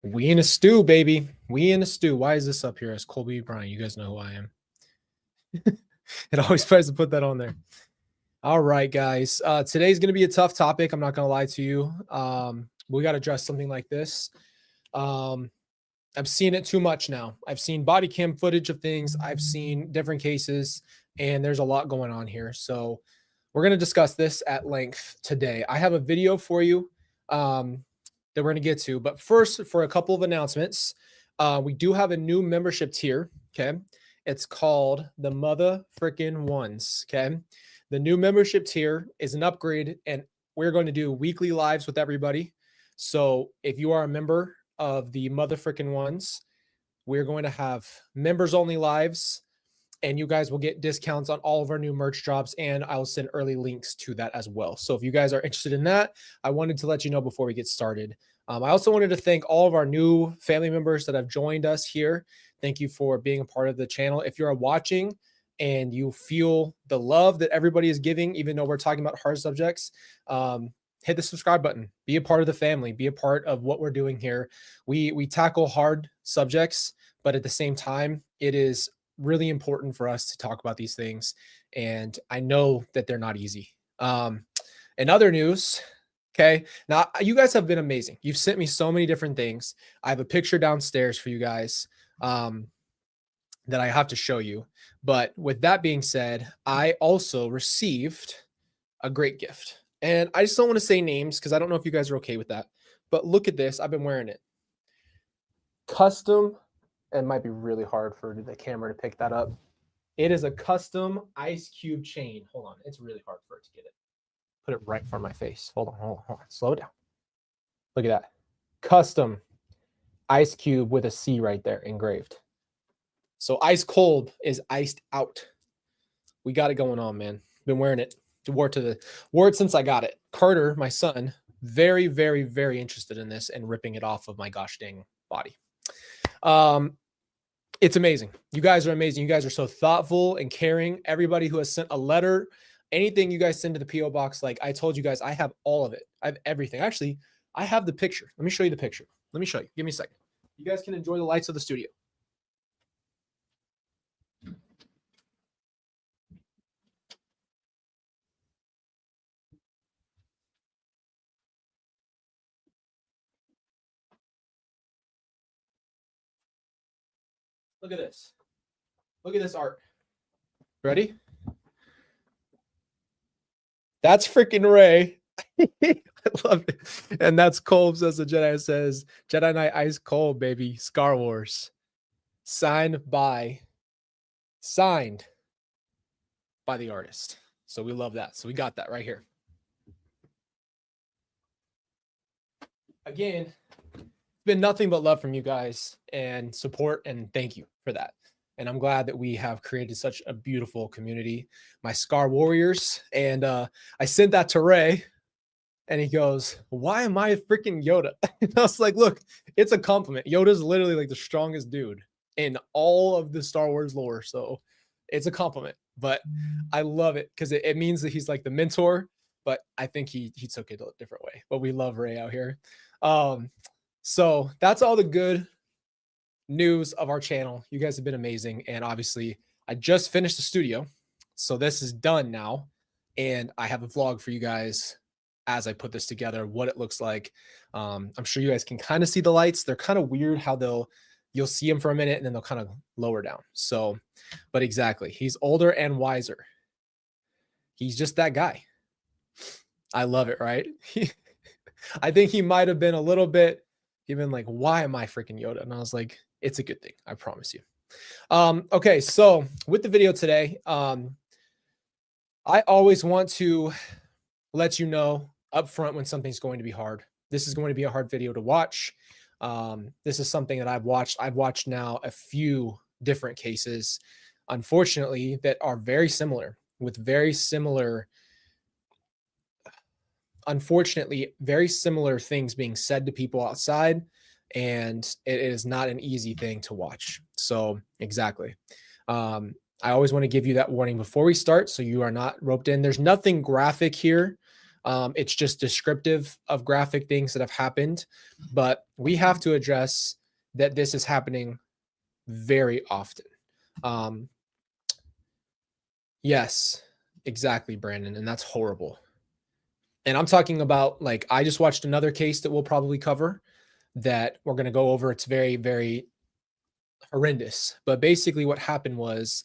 We in a stew, baby. We in a stew. Why is this up here as Colby Brian? You guys know who I am. It always tries to put that on there. All right, guys. Today's going to be a tough topic. I'm not going to lie to you. We got to address something like this. I've seen it too much now. I've seen body cam footage of things. I've seen different cases, and there's a lot going on here. So we're going to discuss this at length today. I have a video for you that we're going to get to. But first, for a couple of announcements, we do have a new membership tier. Okay. It's called the Mother Frickin' Ones. Okay. The new membership tier is an upgrade, and we're going to do weekly lives with everybody. So if you are a member of the Mother Frickin' Ones, we're going to have members only lives, and you guys will get discounts on all of our new merch drops, and I'll send early links to that as well. So if you guys are interested in that, I wanted to let you know before we get started. I also wanted to thank all of our new family members that have joined us here. Thank you for being a part of the channel. If you're watching and you feel the love that everybody is giving, even though we're talking about hard subjects, hit the subscribe button, be a part of the family, be a part of what we're doing here. We tackle hard subjects, but at the same time, it is really important for us to talk about these things. And I know that they're not easy. In other news, okay, now you guys have been amazing. You've sent me so many different things. I have a picture downstairs for you guys that I have to show you. But with that being said, I also received a great gift. And I just don't want to say names because I don't know if you guys are okay with that. But look at this. I've been wearing it. Custom. It might be really hard for the camera to pick that up. It is a custom ice cube chain. Hold on. It's really hard for it to get it. Put it right in front of my face. Hold on. Slow it down. Look at that. Custom ice cube with a C right there engraved. So ice cold is iced out. We got it going on, man. Been wearing it. Wore it since I got it. Carter, my son, very, very, very interested in this and ripping it off of my gosh dang body. It's amazing. You guys are amazing. You guys are so thoughtful and caring. Everybody who has sent a letter, anything you guys send to the P.O. box, like I told you guys, I have all of it. I have everything. Actually, I have the picture. Let me show you the picture. Let me show you. Give me a second. You guys can enjoy the lights of the studio. Look at this. Look at this art. Ready? That's freaking Ray. I love it. And that's Colbs as the Jedi says, Jedi Knight Ice Cold, baby. Star Wars. Signed by the artist. So we love that. So we got that right here. Again, it's been nothing but love from you guys and support, and thank you for that. And I'm glad that we have created such a beautiful community, my Scar Warriors. And I sent that to Ray, and he goes, why am I a freaking Yoda? And I was like, look, it's a compliment. Yoda's literally like the strongest dude in all of the Star Wars lore. So it's a compliment, but I love it because it means that he's like the mentor, but I think he took it a different way. But we love Ray out here. So that's all the good news of our channel. You guys have been amazing. And obviously I just finished the studio, so this is done now. And I have a vlog for you guys as I put this together, what it looks like. I'm sure you guys can kind of see the lights. They're kind of weird how you'll see them for a minute and then they'll kind of lower down. So, but exactly. He's older and wiser. He's just that guy. I love it, right? I think he might have been a little bit even like, why am I freaking Yoda? And I was like, it's a good thing. I promise you. Okay. So with the video today, I always want to let you know up front when something's going to be hard. This is going to be a hard video to watch. This is something that I've watched. I've watched now a few different cases, unfortunately, that are very similar with unfortunately, very similar things being said to people outside, and it is not an easy thing to watch. So exactly. I always want to give you that warning before we start so you are not roped in. There's nothing graphic here. It's just descriptive of graphic things that have happened, but we have to address that this is happening very often. Yes, exactly, Brandon, and that's horrible. And I'm talking about, like, I just watched another case that we'll probably cover that we're going to go over. It's very, very horrendous. But basically, what happened was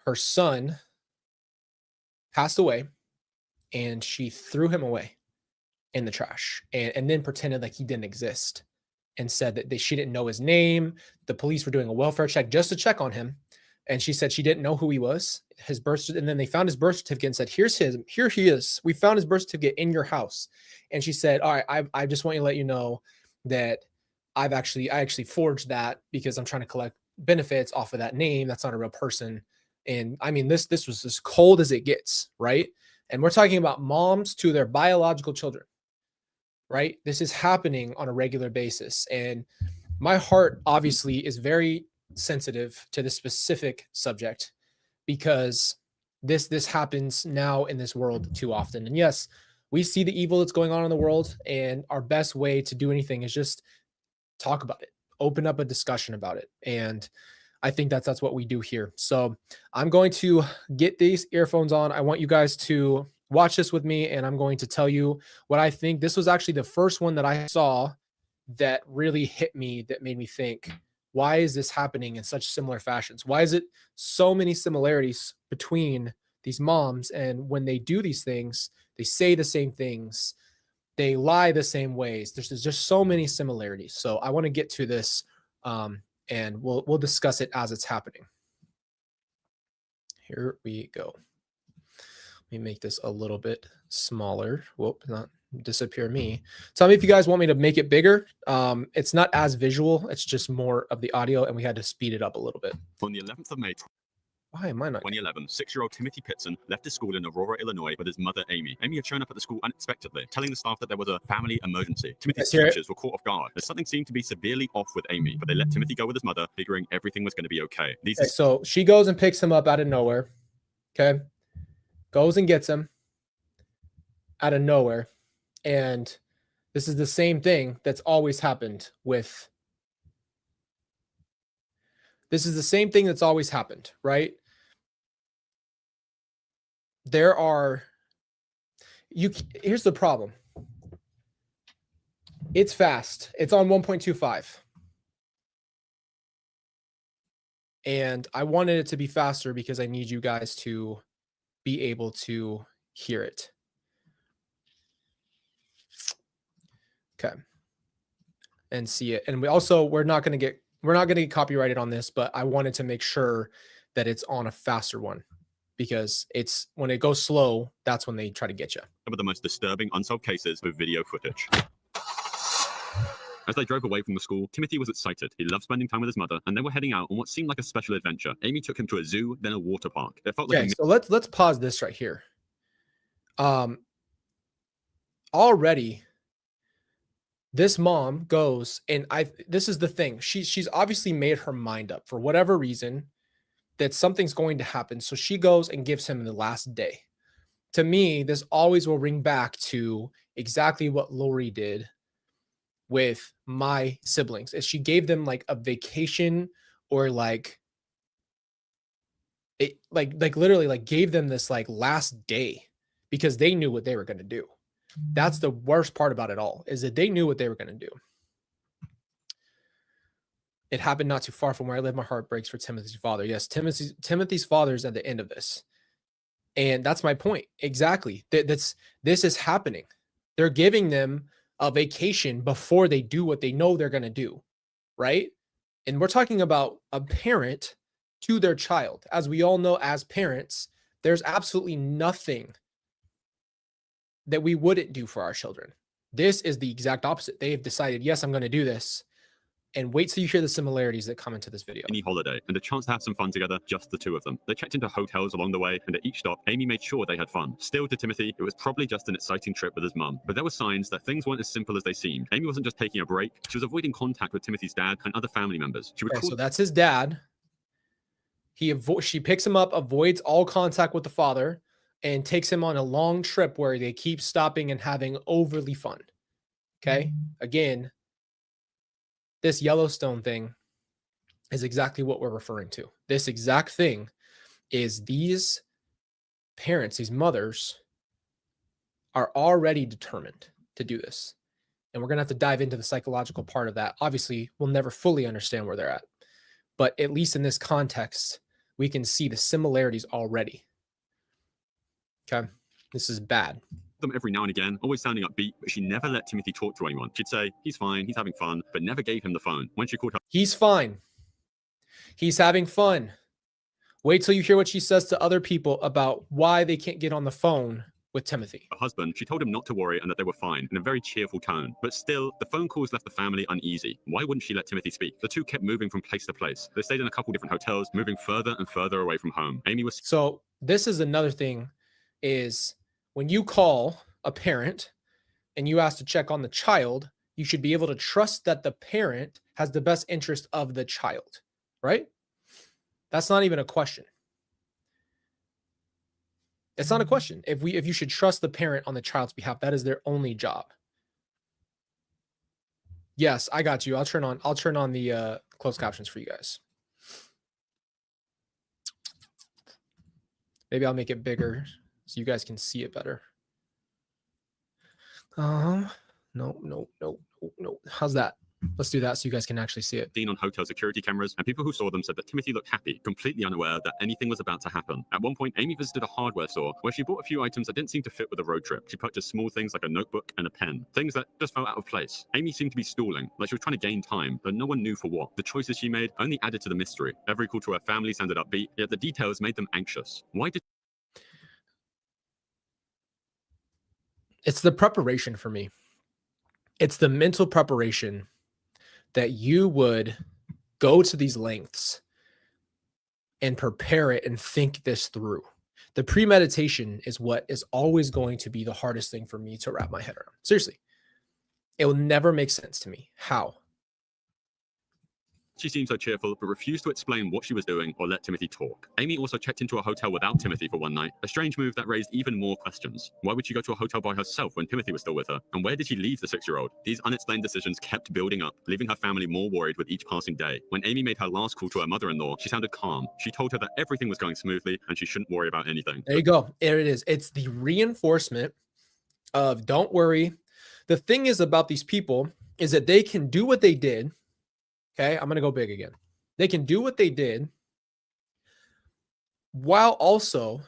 her son passed away and she threw him away in the trash and then pretended like he didn't exist and said that she didn't know his name. The police were doing a welfare check just to check on him. And she said she didn't know who he was, his birth, and then they found his birth certificate and said, here he is. We found his birth certificate in your house. And she said, all right, I just want you to let you know that I actually forged that because I'm trying to collect benefits off of that name. That's not a real person. And I mean, this was as cold as it gets, right? And we're talking about moms to their biological children, right? This is happening on a regular basis. And my heart obviously is very sensitive to this specific subject because this happens now in this world too often. And yes, we see the evil that's going on in the world, and our best way to do anything is just talk about it, open up a discussion about it. And I think that's what we do here. So I'm going to get these earphones on. I want you guys to watch this with me, and I'm going to tell you what I think. This was actually the first one that I saw that really hit me, that made me think, why is this happening in such similar fashions? Why is it so many similarities between these moms? And when they do these things, they say the same things, they lie the same ways. There's just so many similarities. So I want to get to this, and we'll discuss it as it's happening. Here we go. Let me make this a little bit smaller. Whoop, not disappear me. Tell me if you guys want me to make it bigger. It's not as visual. It's just more of the audio, and we had to speed it up a little bit. On the 11th of May, why am I not? 2011, 6-year-old Timmothy Pitzen left his school in Aurora, Illinois with his mother, Amy. Amy had shown up at the school unexpectedly, telling the staff that there was a family emergency. Timothy's teachers were caught off guard as something seemed to be severely off with Amy, but they let Timothy go with his mother, figuring everything was going to be okay. So she goes and picks him up out of nowhere. Okay. Goes and gets him out of nowhere. And this is the same thing that's always happened with. This is the same thing that's always happened, right? Here's the problem. It's fast. It's on 1.25. And I wanted it to be faster because I need you guys to be able to hear it. Okay. And see it. And we're not going to get copyrighted on this, but I wanted to make sure that it's on a faster one, because it's when it goes slow, that's when they try to get you. Some of the most disturbing unsolved cases with video footage. As they drove away from the school, Timothy was excited. He loved spending time with his mother, and they were heading out on what seemed like a special adventure. Amy took him to a zoo, then a water park. It felt like so let's pause this right here. Already, this mom goes, and this is the thing. She's obviously made her mind up for whatever reason that something's going to happen. So she goes and gives him the last day. To me, this always will ring back to exactly what Lori did with my siblings, is she gave them like a vacation, or like literally like gave them this like last day because they knew what they were going to do. That's the worst part about it all, is that they knew what they were going to do. It happened not too far from where I live. My heart breaks for Timothy's father. Yes, Timothy's father is at the end of this. And that's my point. Exactly. This is happening. They're giving them a vacation before they do what they know they're going to do, right? And we're talking about a parent to their child. As we all know, as parents, there's absolutely nothing that we wouldn't do for our children. This is the exact opposite. They have decided, yes, I'm going to do this. And wait till you hear the similarities that come into this video. Any holiday and a chance to have some fun together, just the two of them. They checked into hotels along the way, and at each stop, Amy made sure they had fun. Still, to Timothy, it was probably just an exciting trip with his mum. But there were signs that things weren't as simple as they seemed. Amy wasn't just taking a break. She was avoiding contact with Timothy's dad and other family members. So that's his dad. She picks him up, avoids all contact with the father, and takes him on a long trip where they keep stopping and having overly fun. Okay. Again, this Yellowstone thing is exactly what we're referring to. This exact thing is these parents, these mothers are already determined to do this. And we're going to have to dive into the psychological part of that. Obviously, we'll never fully understand where they're at. But at least in this context, we can see the similarities already. Okay. This is bad. Them every now and again, always sounding upbeat, but she never let Timothy talk to anyone. She'd say, he's fine, he's having fun, but never gave him the phone. When she called her, he's fine. He's having fun. Wait till you hear what she says to other people about why they can't get on the phone with Timothy. her husband, she told him not to worry and that they were fine in a very cheerful tone. But still, the phone calls left the family uneasy. Why wouldn't she let Timothy speak? The two kept moving from place to place. They stayed in a couple different hotels, moving further and further away from home. Amy was So this is another thing is when you call a parent and you ask to check on the child, you should be able to trust that the parent has the best interest of the child, right? That's not even a question. It's not a question. If you should trust the parent on the child's behalf, that is their only job. Yes, I got you. I'll turn on the closed captions for you guys. Maybe I'll make it bigger so you guys can see it better. No. How's that? Let's do that so you guys can actually see it. seen on hotel security cameras, and people who saw them said that Timothy looked happy, completely unaware that anything was about to happen. At one point, Amy visited a hardware store where she bought a few items that didn't seem to fit with a road trip. She purchased small things like a notebook and a pen, things that just felt out of place. Amy seemed to be stalling, like she was trying to gain time, but no one knew for what. The choices she made only added to the mystery. Every call to her family sounded upbeat, yet the details made them anxious. Why did It's the preparation for me. It's the mental preparation that you would go to these lengths and prepare it and think this through. The premeditation is what is always going to be the hardest thing for me to wrap my head around. Seriously, it will never make sense to me. How? she seemed so cheerful, but refused to explain what she was doing or let Timothy talk? Amy also checked into a hotel without Timothy for one night, a strange move that raised even more questions. Why would she go to a hotel by herself when Timothy was still with her? And where did she leave the 6-year-old? These unexplained decisions kept building up, leaving her family more worried with each passing day. When Amy made her last call to her mother-in-law, she sounded calm. She told her that everything was going smoothly and she shouldn't worry about anything. There you go. There it is. It's the reinforcement of don't worry. The thing is about these people is that they can do what they did. Okay, I'm going to go big again. They can do what they did while also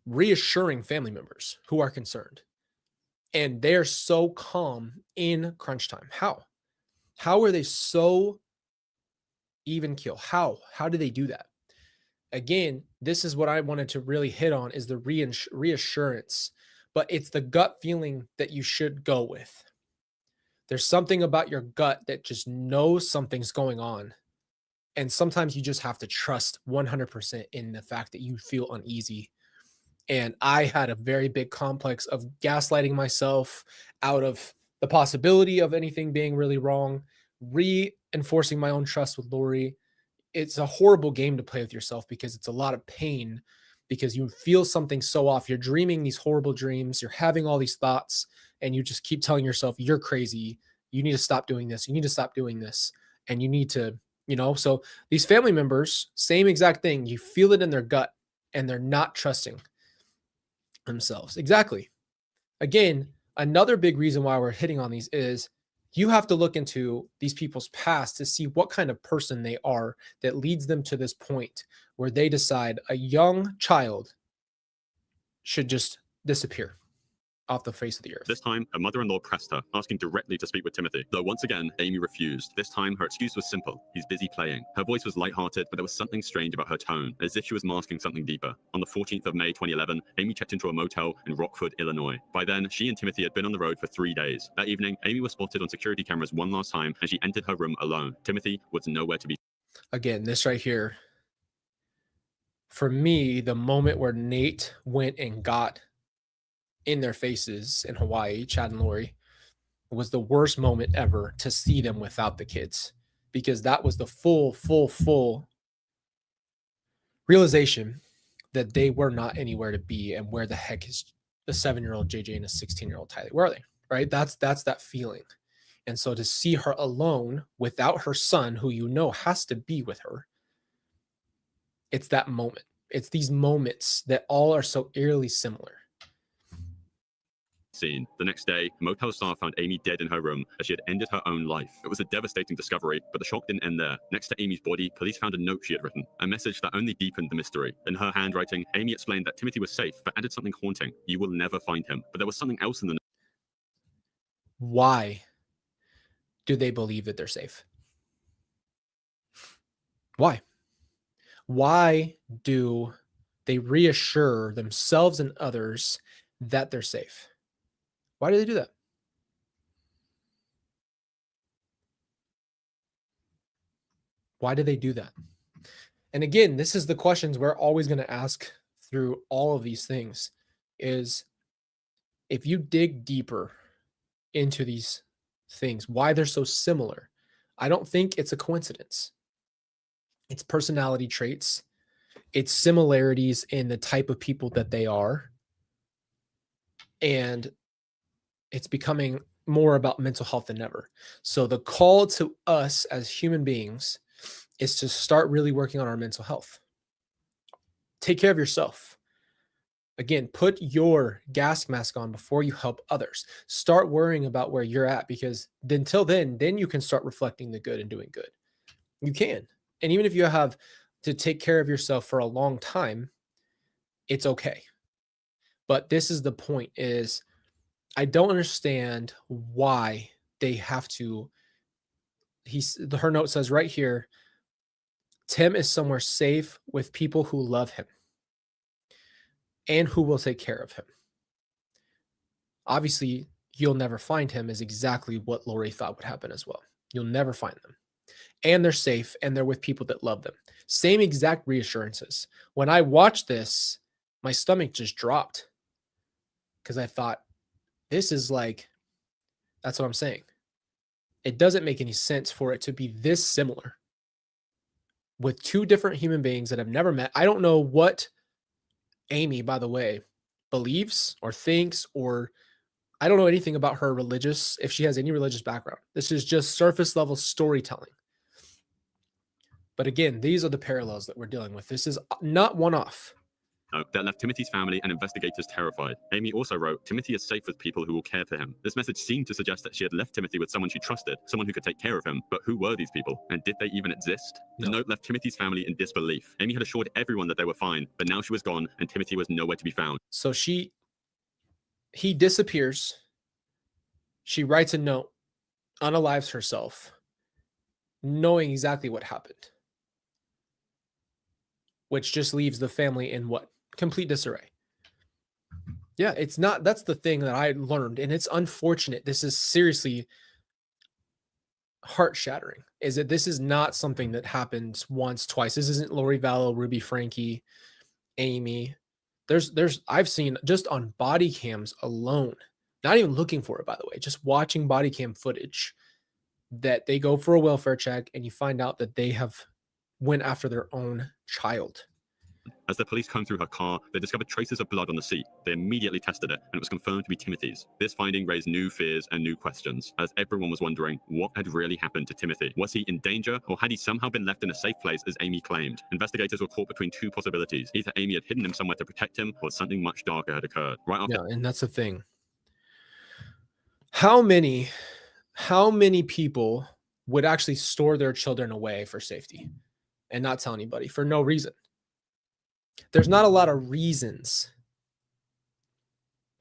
reassuring family members who are concerned. And they're so calm in crunch time. How? How are they so even keel? How do they do that? Again, this is what I wanted to really hit on is the reassurance, but it's the gut feeling that you should go with. There's something about your gut that just knows something's going on. And sometimes you just have to trust 100% in the fact that you feel uneasy. And I had a very big complex of gaslighting myself out of the possibility of anything being really wrong, reinforcing my own trust with Lori. It's a horrible game to play with yourself because it's a lot of pain because you feel something so off. You're dreaming these horrible dreams. You're having all these thoughts and you just keep telling yourself you're crazy. You need to stop doing this. You need to stop doing this. And you need to, so these family members, same exact thing. You feel it in their gut and they're not trusting themselves. Exactly. Again, another big reason why we're hitting on these is you have to look into these people's past to see what kind of person they are that leads them to this point where they decide a young child should just disappear off the face of the earth. This time, her mother-in-law pressed her, asking directly to speak with Timothy. Though once again, Amy refused. This time, her excuse was simple. He's busy playing. Her voice was lighthearted, but there was something strange about her tone, as if she was masking something deeper. On the 14th of May, 2011, Amy checked into a motel in Rockford, Illinois. By then, she and Timothy had been on the road for 3 days. That evening, Amy was spotted on security cameras one last time, and she entered her room alone. Timothy was nowhere to be. Again, this right here, for me, the moment where Nate went and got in their faces in Hawaii, Chad and Lori, was the worst moment ever to see them without the kids, because that was the full realization that they were not anywhere to be, and where the heck is a 7-year-old JJ and a 16-year-old Tyler? Where are they? Right? That's that feeling. And so to see her alone without her son, who you know has to be with her, it's that moment. It's these moments that all are so eerily similar. Scene. The next day, motel staff found Amy dead in her room as she had ended her own life. It was a devastating discovery, but the shock didn't end there. Next to Amy's body, police found a note she had written, a message that only deepened the mystery. In her handwriting, Amy explained that Timothy was safe, but added something haunting. You will never find him. But there was something else in the note. Why do they believe that they're safe? Why? Why do they reassure themselves and others that they're safe? Why do they do that? Why do they do that? And again, this is the questions we're always going to ask through all of these things, is if you dig deeper into these things, why they're so similar, I don't think it's a coincidence. It's personality traits. It's similarities in the type of people that they are. And it's becoming more about mental health than ever. So the call to us as human beings is to start really working on our mental health. Take care of yourself. Again, put your gas mask on before you help others. Start worrying about where you're at, because until then you can start reflecting the good and doing good. You can. And even if you have to take care of yourself for a long time, it's okay. But this is the point, is I don't understand why they have to. Her note says right here, Tim is somewhere safe with people who love him and who will take care of him. Obviously, you'll never find him is exactly what Lori thought would happen as well. You'll never find them. And they're safe, and they're with people that love them. Same exact reassurances. When I watched this, my stomach just dropped, because I thought, this is like, that's what I'm saying. It doesn't make any sense for it to be this similar with two different human beings that have never met. I don't know what Amy, by the way, believes or thinks, or I don't know anything about her religious, if she has any religious background. This is just surface level storytelling. But again, these are the parallels that we're dealing with. This is not one off. That left Timothy's family and investigators terrified. Amy also wrote, Timothy is safe with people who will care for him. This message seemed to suggest that she had left Timothy with someone she trusted, someone who could take care of him. But who were these people? And did they even exist? The note left Timothy's family in disbelief. Amy had assured everyone that they were fine, but now she was gone and Timothy was nowhere to be found. So he disappears. She writes a note, unalives herself, knowing exactly what happened, which just leaves the family in what? Complete disarray. Yeah, it's not, that's the thing that I learned, and it's unfortunate. This is seriously heart shattering, is that this is not something that happens once, twice. This isn't Lori Vallow, Ruby Frankie, Amy. I've seen just on body cams alone, not even looking for it, by the way, just watching body cam footage, that they go for a welfare check and you find out that they have went after their own child. As the police combed through her car, they discovered traces of blood on the seat. They immediately tested it, and it was confirmed to be Timothy's. This finding raised new fears and new questions, as everyone was wondering what had really happened to Timothy. Was he in danger, or had he somehow been left in a safe place as Amy claimed? Investigators were caught between two possibilities. Either Amy had hidden him somewhere to protect him, or something much darker had occurred. Right after. Yeah, and that's the thing. How many people would actually store their children away for safety and not tell anybody for no reason? There's not a lot of reasons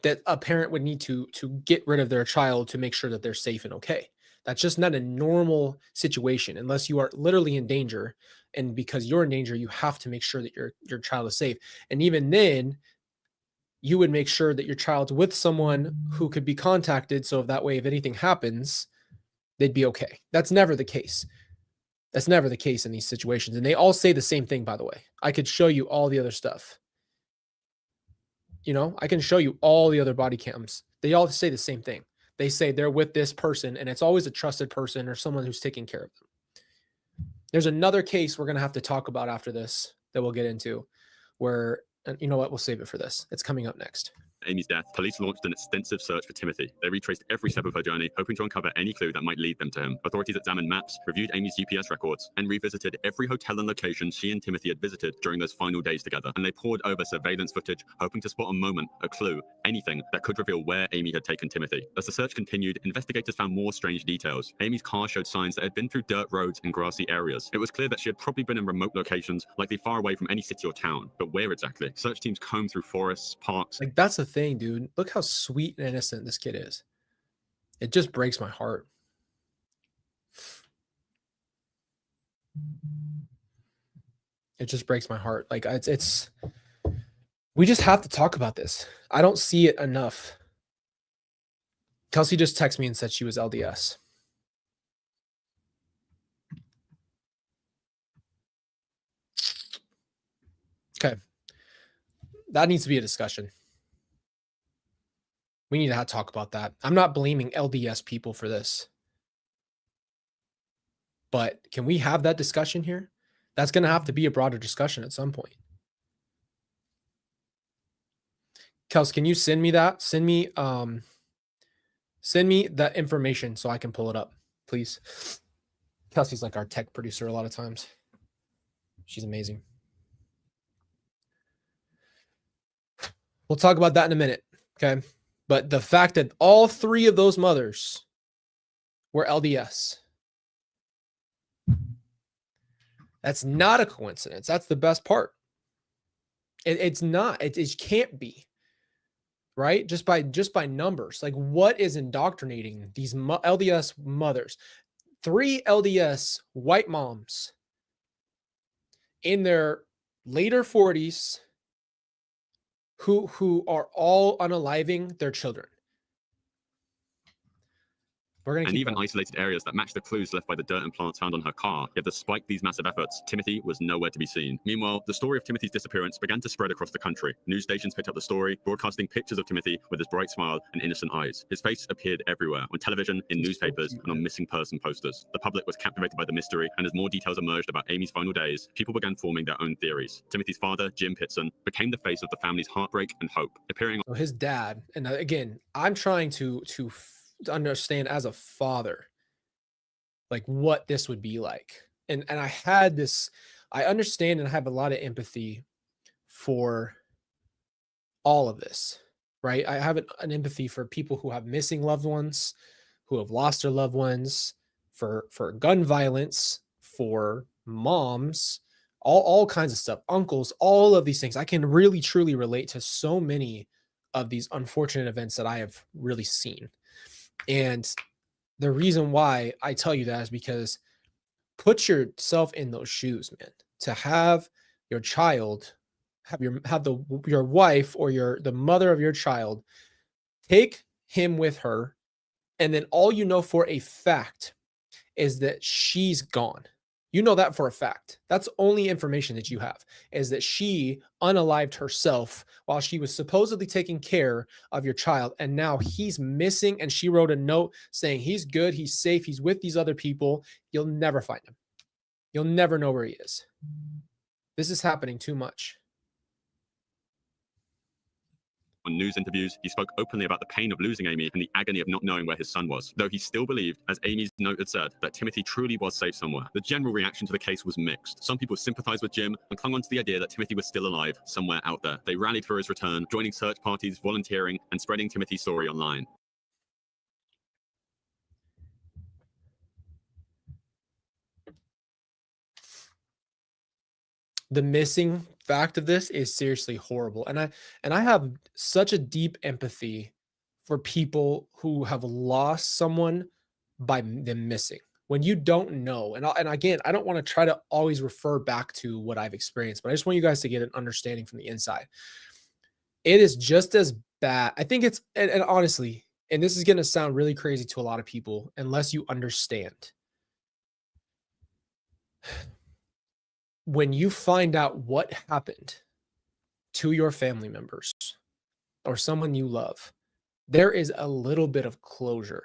that a parent would need to get rid of their child to make sure that they're safe and okay. That's just not a normal situation unless you are literally in danger. And because you're in danger, you have to make sure that your child is safe. And even then, you would make sure that your child's with someone who could be contacted. So that way, if anything happens, they'd be okay. That's never the case. That's never the case in these situations. And they all say the same thing, by the way. I could show you all the other stuff. I can show you all the other body cams. They all say the same thing. They say they're with this person, and it's always a trusted person or someone who's taking care of them. There's another case we're going to have to talk about after this that we'll get into, where And you know what? We'll save it for this. It's coming up next. Amy's death, police launched an extensive search for Timothy. They retraced every step of her journey, hoping to uncover any clue that might lead them to him. Authorities examined maps, reviewed Amy's GPS records, and revisited every hotel and location she and Timothy had visited during those final days together. And they pored over surveillance footage, hoping to spot a moment, a clue, anything that could reveal where Amy had taken Timothy. As the search continued, investigators found more strange details. Amy's car showed signs that had been through dirt roads and grassy areas. It was clear that she had probably been in remote locations, likely far away from any city or town. But where exactly? Search teams combed through forests, parks. Like, that's the thing, dude. Look how sweet and innocent this kid is. It just breaks my heart. It just breaks my heart. Like, it's we just have to talk about this. I don't see it enough. Kelsey just texted me and said she was LDS. Okay. That needs to be a discussion. We need to talk about that. I'm not blaming LDS people for this. But can we have that discussion here? That's going to have to be a broader discussion at some point. Kels, can you send me that? Send me that information so I can pull it up, please. Kelsey's like our tech producer a lot of times. She's amazing. We'll talk about that in a minute, okay? But the fact that all three of those mothers were LDS, that's not a coincidence. That's the best part. It's not. It can't be, right? Just by numbers. Like, what is indoctrinating these LDS mothers? 3 LDS white moms in their later 40s who are all unaliving their children. And even isolated areas that match the clues left by the dirt and plants found on her car. Yet despite these massive efforts, Timothy was nowhere to be seen. Meanwhile, the story of Timothy's disappearance began to spread across the country. News stations picked up the story, broadcasting pictures of Timothy with his bright smile and innocent eyes. His face appeared everywhere, on television, in newspapers, and on missing person posters. The public was captivated by the mystery, and as more details emerged about Amy's final days, people began forming their own theories. Timothy's father, Jim Pitzen, became the face of the family's heartbreak and hope, appearing. So his dad, and again, I'm trying to understand as a father, like, what this would be like. And I had this, I understand and I have a lot of empathy for all of this, right? I have an empathy for people who have missing loved ones, who have lost their loved ones, for gun violence, for moms, all kinds of stuff, uncles, all of these things. I can really truly relate to so many of these unfortunate events that I have really seen. And the reason why I tell you that is because put yourself in those shoes, man. To have your child, have your wife or the mother of your child take him with her, and then all you know for a fact is that she's gone. You know that for a fact. That's only information that you have, is that she unalived herself while she was supposedly taking care of your child. And now he's missing. And she wrote a note saying he's good, he's safe, he's with these other people. You'll never find him. You'll never know where he is. This is happening too much. On news interviews, he spoke openly about the pain of losing Amy and the agony of not knowing where his son was, though he still believed, as Amy's note had said, that Timothy truly was safe somewhere. The general reaction to the case was mixed. Some people sympathized with Jim and clung on to the idea that Timothy was still alive, somewhere out there. They rallied for his return, joining search parties, volunteering, and spreading Timothy's story online. The missing fact of this is seriously horrible. And I have such a deep empathy for people who have lost someone by them missing. When you don't know, and again, I don't want to try to always refer back to what I've experienced, but I just want you guys to get an understanding from the inside. It is just as bad. I think it's, and honestly, and this is going to sound really crazy to a lot of people, unless you understand. When you find out what happened to your family members or someone you love, there is a little bit of closure.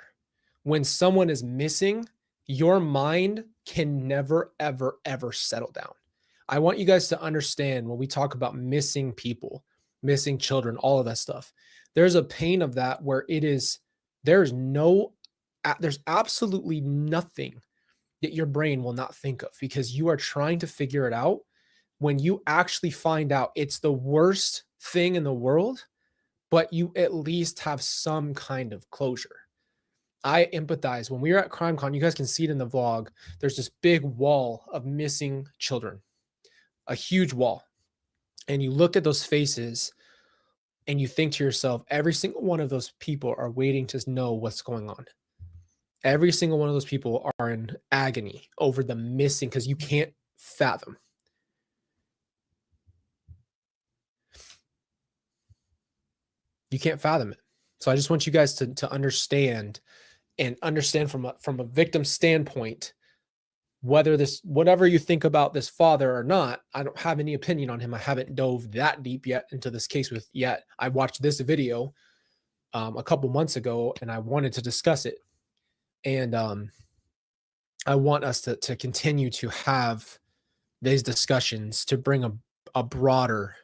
When someone is missing, your mind can never, ever, ever settle down. I want you guys to understand when we talk about missing people, missing children, all of that stuff. There's a pain of that where there's absolutely nothing that your brain will not think of because you are trying to figure it out. When you actually find out it's the worst thing in the world, but you at least have some kind of closure. I empathize. When we were at CrimeCon, you guys can see it in the vlog. There's this big wall of missing children, a huge wall. And you look at those faces and you think to yourself, every single one of those people are waiting to know what's going on. Every single one of those people are in agony over the missing because you can't fathom. You can't fathom it. So I just want you guys to understand from a victim standpoint, whatever you think about this father or not. I don't have any opinion on him. I haven't dove that deep yet into this case yet. I watched this video a couple months ago and I wanted to discuss it. And I want us to continue to have these discussions to bring a broader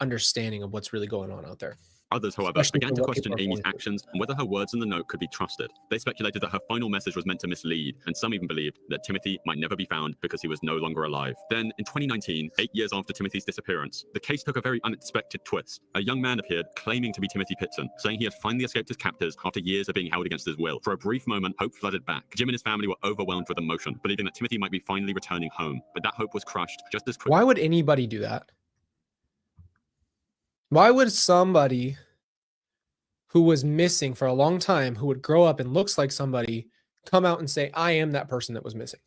understanding of what's really going on out there. Others, however, began to question Amy's actions and whether her words in the note could be trusted. They speculated that her final message was meant to mislead, and some even believed that Timothy might never be found because he was no longer alive. Then, in 2019, 8 years after Timothy's disappearance, the case took a very unexpected twist. A young man appeared claiming to be Timothy Pitzen, saying he had finally escaped his captors after years of being held against his will. For a brief moment, hope flooded back. Jim and his family were overwhelmed with emotion, believing that Timothy might be finally returning home. But that hope was crushed just as quickly. Why would anybody do that? Why would somebody who was missing for a long time, who would grow up and looks like somebody, come out and say, I am that person that was missing?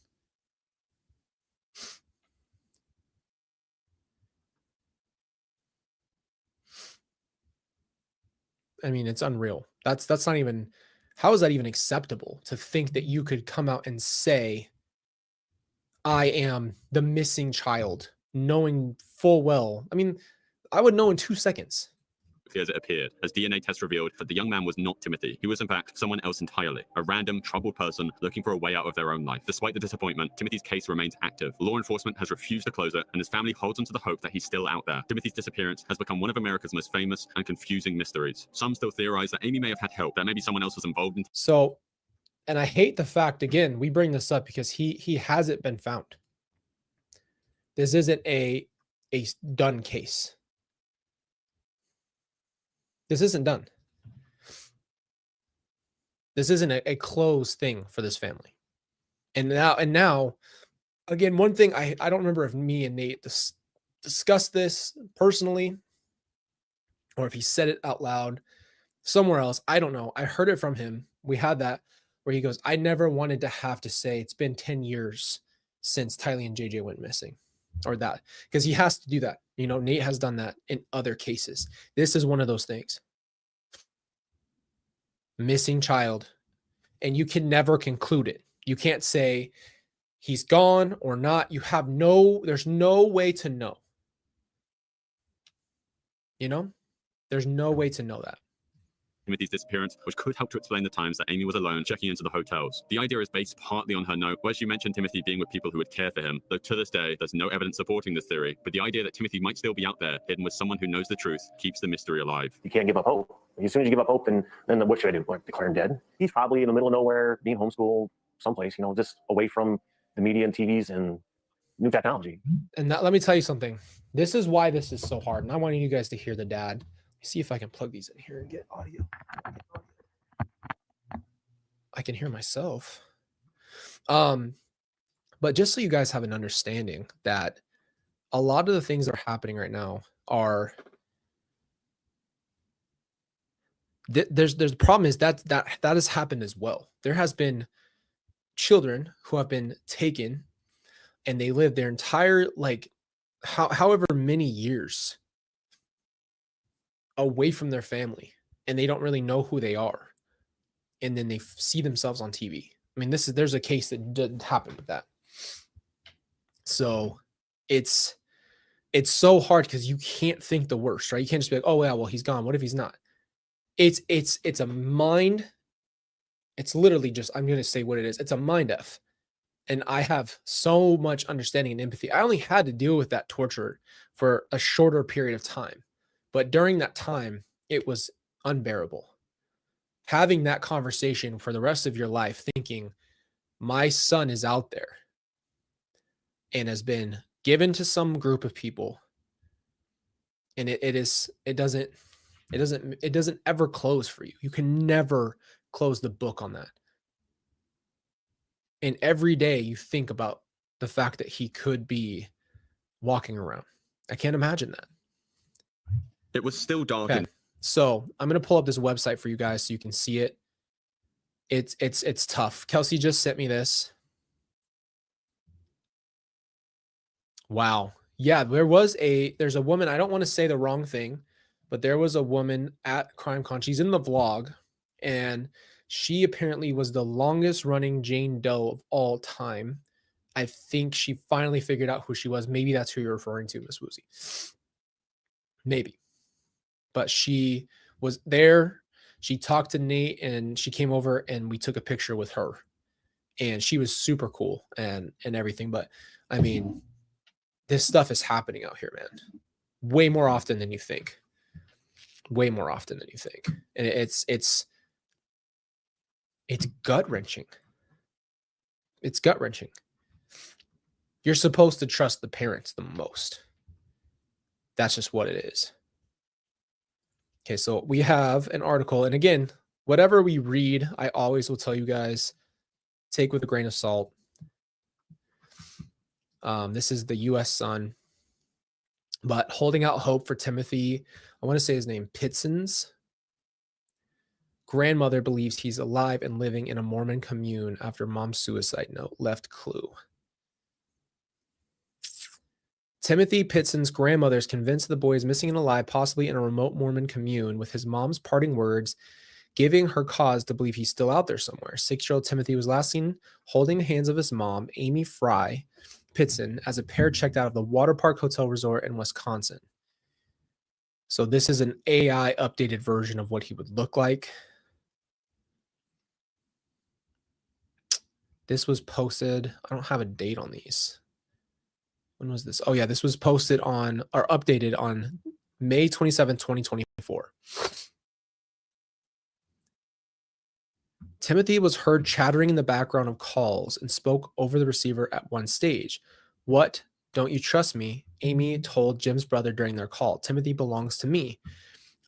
I mean, it's unreal. That's not even, how is that even acceptable to think that you could come out and say, I am the missing child, knowing full well. I mean, I would know in 2 seconds. As it appeared, as DNA tests revealed that the young man was not Timothy. He was in fact someone else entirely, a random, troubled person looking for a way out of their own life. Despite the disappointment, Timothy's case remains active. Law enforcement has refused to close it, and his family holds on to the hope that he's still out there. Timothy's disappearance has become one of America's most famous and confusing mysteries. Some still theorize that Amy may have had help, that maybe someone else was involved in. So, and I hate the fact, again, we bring this up because he hasn't been found. This isn't a done case. This isn't done. This isn't a closed thing for this family. And now, again, one thing I don't remember if me and Nate discussed this personally or if he said it out loud somewhere else. I don't know. I heard it from him. We had that where he goes, I never wanted to have to say it's been 10 years since Tylee and JJ went missing, or that, because he has to do that. You know, Nate has done that in other cases. This is one of those things. Missing child, and you can never conclude it. You can't say he's gone or not. There's no way to know. You know, there's no way to know that. Timothy's disappearance, which could help to explain the times that Amy was alone checking into the hotels. The idea is based partly on her note, where she mentioned Timothy being with people who would care for him, though to this day, there's no evidence supporting this theory. But the idea that Timothy might still be out there, hidden with someone who knows the truth, keeps the mystery alive. You can't give up hope. As soon as you give up hope, then what should I do? Like, declare him dead? He's probably in the middle of nowhere, being homeschooled someplace, just away from the media and TVs and new technology. And let me tell you something. This is why this is so hard. And I want you guys to hear the dad. Let me see if I can plug these in here and get audio. I can hear myself. But just so you guys have an understanding that a lot of the things that are happening right now are there's the problem is that has happened as well. There has been children who have been taken and they live their entire, however many years away from their family, and they don't really know who they are. And then they see themselves on TV. I mean, there's a case that did happen with that. So it's so hard because you can't think the worst, right? You can't just be like, oh yeah, well, he's gone. What if he's not? It's a mind. It's literally just, I'm going to say what it is. It's a mind F. And I have so much understanding and empathy. I only had to deal with that torture for a shorter period of time. But during that time, it was unbearable. Having that conversation for the rest of your life, thinking, my son is out there and has been given to some group of people, and it doesn't ever close for you. You can never close the book on that. And every day you think about the fact that he could be walking around. I can't imagine that. It was still dark. Okay. So I'm going to pull up this website for you guys so you can see it. It's tough. Kelsey just sent me this. Wow. Yeah, there's a woman, I don't want to say the wrong thing, but there was a woman at CrimeCon. She's in the vlog, and she apparently was the longest running Jane Doe of all time. I think she finally figured out who she was. Maybe that's who you're referring to, Miss Woozy. Maybe. But she was there. She talked to Nate, and she came over and we took a picture with her. And she was super cool and everything. But I mean, this stuff is happening out here, man. Way more often than you think. Way more often than you think. And it's gut-wrenching. It's gut-wrenching. You're supposed to trust the parents the most. That's just what it is. Okay, so we have an article. And again, whatever we read, I always will tell you guys, take with a grain of salt. This is the U.S. Sun. But holding out hope for Timmothy, I want to say his name, Pitzen's grandmother believes he's alive and living in a Mormon commune after mom's suicide note left clue. Timothy Pitzen's grandmother is convinced the boy is missing and alive, possibly in a remote Mormon commune, with his mom's parting words giving her cause to believe he's still out there somewhere. 6-year-old Timothy was last seen holding the hands of his mom, Amy Fry Pitzen, as a pair checked out of the Water Park Hotel Resort in Wisconsin. So this is an AI updated version of what he would look like. This was posted. I don't have a date on these. When was this? Oh yeah, this was posted on or updated on May 27, 2024. Timothy was heard chattering in the background of calls and spoke over the receiver at one stage. What? Don't you trust me? Amy told Jim's brother during their call. Timothy belongs to me.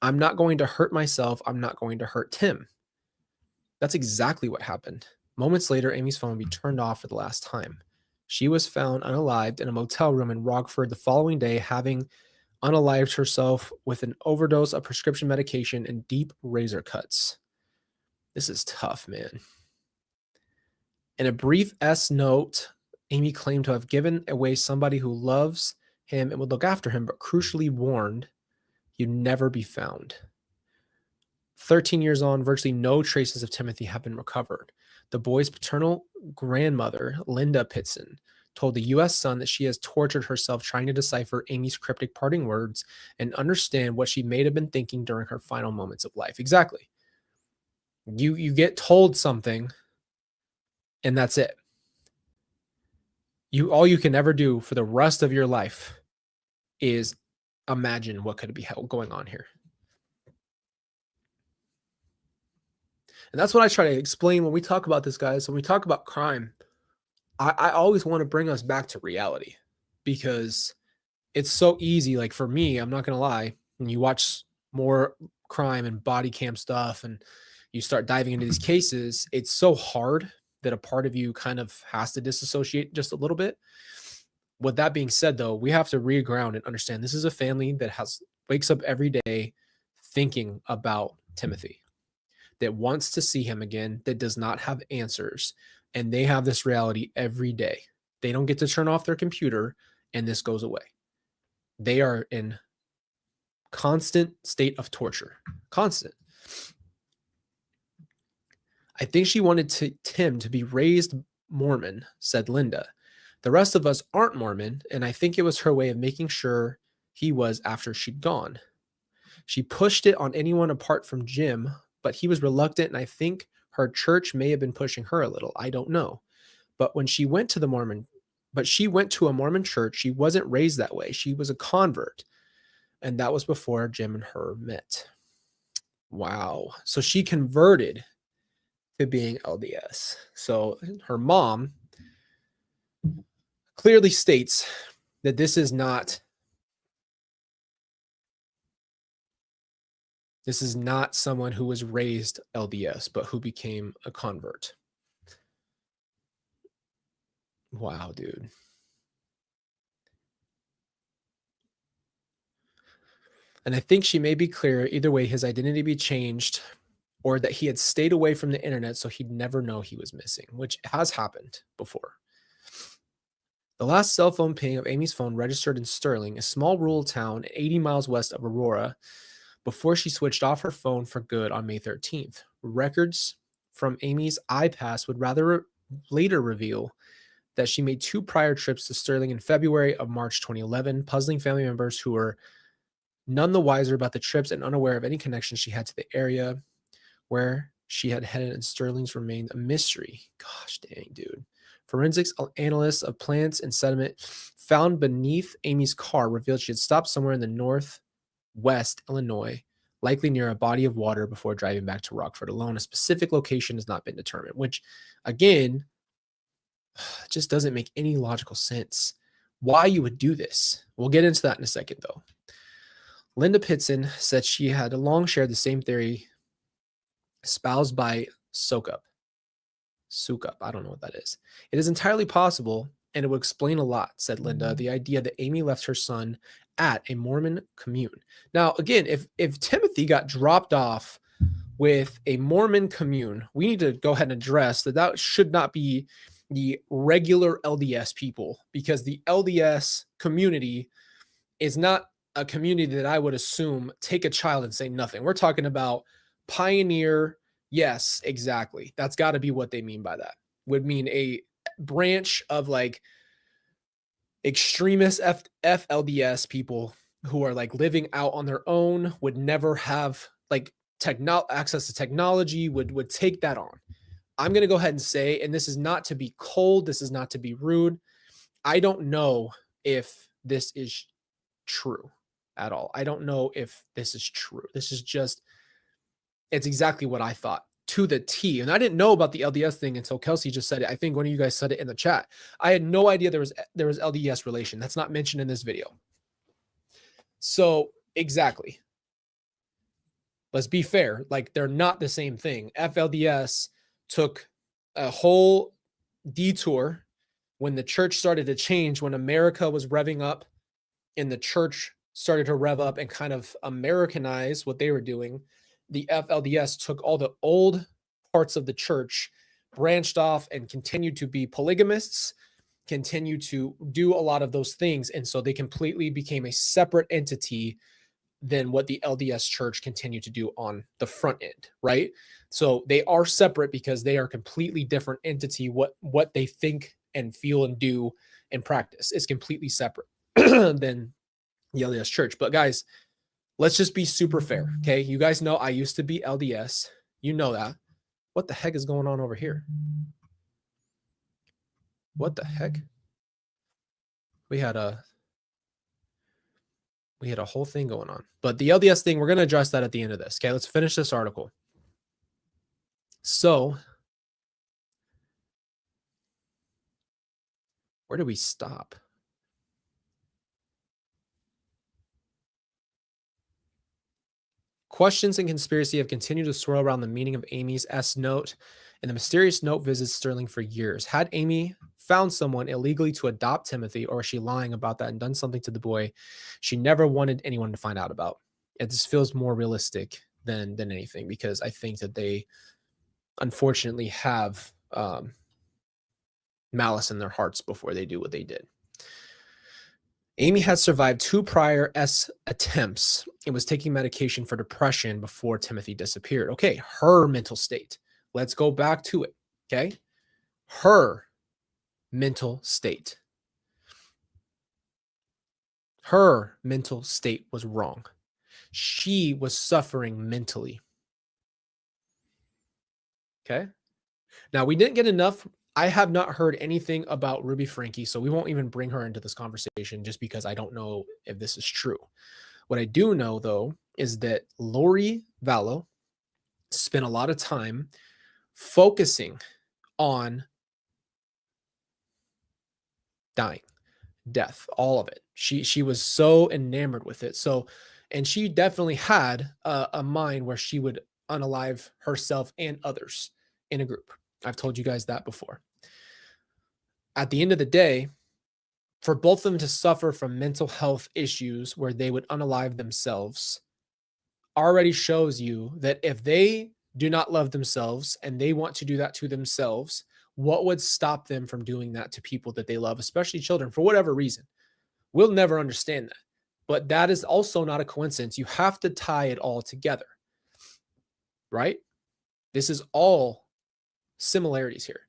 I'm not going to hurt myself. I'm not going to hurt Tim. That's exactly what happened. Moments later, Amy's phone would be turned off for the last time. She was found unalived in a motel room in Rockford the following day, having unalived herself with an overdose of prescription medication and deep razor cuts. This is tough, man. In a brief S note, Amy claimed to have given away somebody who loves him and would look after him, but crucially warned he'd never be found. 13 years on, virtually no traces of Timothy have been recovered. The boy's paternal grandmother, Linda Pitzen, told the U.S. Sun that she has tortured herself trying to decipher Amy's cryptic parting words and understand what she may have been thinking during her final moments of life. Exactly. You get told something, and that's it. All you can ever do for the rest of your life is imagine what could be going on here. And that's what I try to explain when we talk about this, guys. When we talk about crime, I always want to bring us back to reality, because it's so easy. Like for me, I'm not going to lie, when you watch more crime and body cam stuff and you start diving into these cases, it's so hard that a part of you kind of has to disassociate just a little bit. With that being said, though, we have to reground and understand this is a family that wakes up every day thinking about Timothy, that wants to see him again, that does not have answers. And they have this reality every day. They don't get to turn off their computer and this goes away. They are in constant state of torture. Constant. I think she wanted Tim to be raised Mormon, said Linda. The rest of us aren't Mormon, and I think it was her way of making sure he was after she'd gone. She pushed it on anyone apart from Jim, but he was reluctant, and I think her church may have been pushing her a little. I don't know. But when she went to the Mormon, but she went to a Mormon church, she wasn't raised that way. She was a convert. And that was before Jim and her met. Wow. So she converted to being LDS. So her mom clearly states that this is not someone who was raised LDS, but who became a convert. Wow, dude. And I think she may be clear either way, his identity be changed or that he had stayed away from the internet so he'd never know he was missing, which has happened before. The last cell phone ping of Amy's phone registered in Sterling, a small rural town 80 miles west of Aurora, before she switched off her phone for good on May 13th. Records from Amy's iPass would rather later reveal that she made 2 prior trips to Sterling in February of March 2011, puzzling family members who were none the wiser about the trips and unaware of any connection she had to the area where she had headed, and Sterling's remained a mystery. Gosh dang, dude. Forensics analysts of plants and sediment found beneath Amy's car revealed she had stopped somewhere in the northwest Illinois, likely near a body of water, before driving back to Rockford alone. A specific location has not been determined, which, again, just doesn't make any logical sense. Why you would do this? We'll get into that in a second, though. Linda Pitzen said she had long shared the same theory espoused by Sukup. I don't know what that is. It is entirely possible, and it would explain a lot, said Linda, the idea that Amy left her son at a Mormon commune. Now, again, if Timothy got dropped off with a Mormon commune, we need to go ahead and address that should not be the regular LDS people, because the LDS community is not a community that I would assume take a child and say nothing. We're talking about pioneer. Yes, exactly. That's got to be what they mean by that. Would mean a branch of like extremist FLDS people who are like living out on their own, would never have like access to technology, would take that on. I'm going to go ahead and say, and this is not to be cold, this is not to be rude, I don't know if this is true at all. I don't know if this is true. This is just, it's exactly what I thought to the T. And I didn't know about the LDS thing until Kelsey just said it. I think one of you guys said it in the chat. I had no idea there was LDS relation. That's not mentioned in this video. So exactly. Let's be fair. Like, they're not the same thing. FLDS took a whole detour when the church started to change, when America was revving up and the church started to rev up and kind of Americanize what they were doing. The FLDS took all the old parts of the church, branched off, and continued to be polygamists, continued to do a lot of those things. And so they completely became a separate entity than what the LDS church continued to do on the front end, right? So they are separate because they are a completely different entity. What they think and feel and do and practice is completely separate than the LDS church. But guys, let's just be super fair, okay? You guys know I used to be LDS. You know that. What the heck is going on over here? What the heck? We had a whole thing going on. But the LDS thing, we're going to address that at the end of this. Okay, let's finish this article. So, where do we stop? Questions and conspiracy have continued to swirl around the meaning of Amy's S note, and the mysterious note visits Sterling for years. Had Amy found someone illegally to adopt Timothy, or is she lying about that and done something to the boy she never wanted anyone to find out about? It just feels more realistic than anything, because I think that they unfortunately have malice in their hearts before they do what they did. Amy had survived 2 prior S attempts and was taking medication for depression before Timothy disappeared. Okay, her mental state. Let's go back to it, okay? Her mental state. Her mental state was wrong. She was suffering mentally. Okay? Now, we didn't get enough I have not heard anything about Ruby Frankie, so we won't even bring her into this conversation just because I don't know if this is true. What I do know, though, is that Lori Vallow spent a lot of time focusing on dying, death, all of it. She was so enamored with it. So, and she definitely had a mind where she would unalive herself and others in a group. I've told you guys that before. At the end of the day, for both of them to suffer from mental health issues where they would unalive themselves already shows you that if they do not love themselves and they want to do that to themselves, what would stop them from doing that to people that they love, especially children, for whatever reason? We'll never understand that. But that is also not a coincidence. You have to tie it all together, right? This is all similarities here.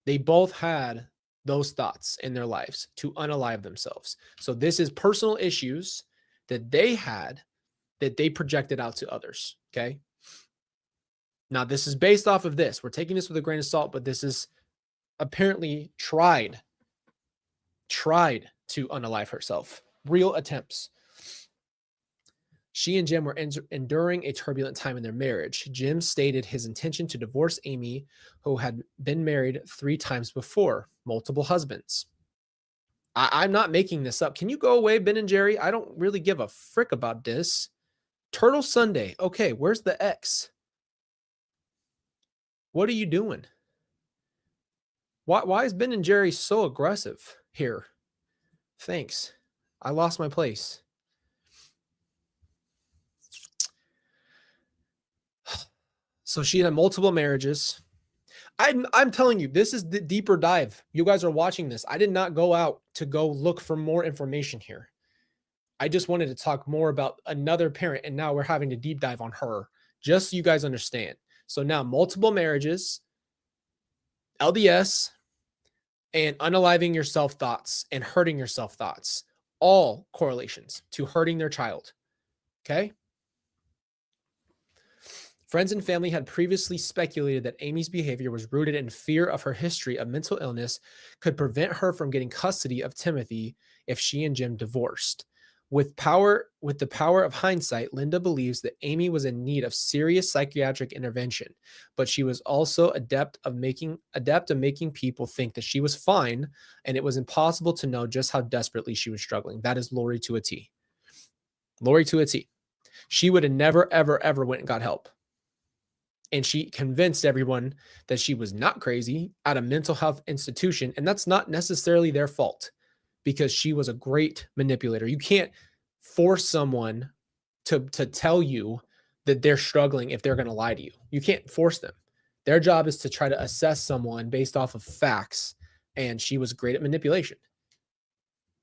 They both had those thoughts in their lives to unalive themselves. So this is personal issues that they had that they projected out to others, okay? Now, this is based off of this. We're taking this with a grain of salt, but this is apparently tried to unalive herself. Real attempts. She and Jim were enduring a turbulent time in their marriage. Jim stated his intention to divorce Amy, who had been married 3 times before, multiple husbands. I'm not making this up. Can you go away, Ben and Jerry? I don't really give a frick about this. Turtle Sunday. Okay, where's the X? What are you doing? Why is Ben and Jerry so aggressive here? Thanks. I lost my place. So she had multiple marriages. I'm telling you, this is the deeper dive. You guys are watching this. I did not go out to go look for more information here. I just wanted to talk more about another parent, and now we're having to deep dive on her, just so you guys understand. So now multiple marriages, LDS, and unaliving yourself thoughts and hurting yourself thoughts, all correlations to hurting their child. Okay? Friends and family had previously speculated that Amy's behavior was rooted in fear of her history of mental illness could prevent her from getting custody of Timothy if she and Jim divorced. With the power of hindsight, Linda believes that Amy was in need of serious psychiatric intervention, but she was also adept of making people think that she was fine, and it was impossible to know just how desperately she was struggling. That is Lori to a T. Lori to a T. She would have never, ever, ever went and got help. And she convinced everyone that she was not crazy at a mental health institution, and that's not necessarily their fault, because she was a great manipulator. You can't force someone to tell you that they're struggling if they're going to lie to you. You can't force them. Their job is to try to assess someone based off of facts, and she was great at manipulation.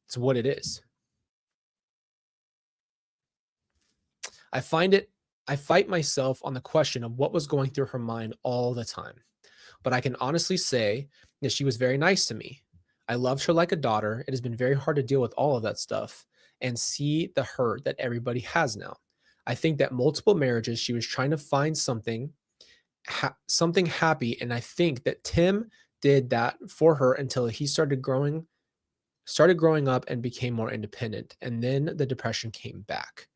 It's what it is. I fight myself on the question of what was going through her mind all the time. But I can honestly say that she was very nice to me. I loved her like a daughter. It has been very hard to deal with all of that stuff and see the hurt that everybody has now. I think that multiple marriages, she was trying to find something happy. And I think that Tim did that for her until he started growing up and became more independent. And then the depression came back.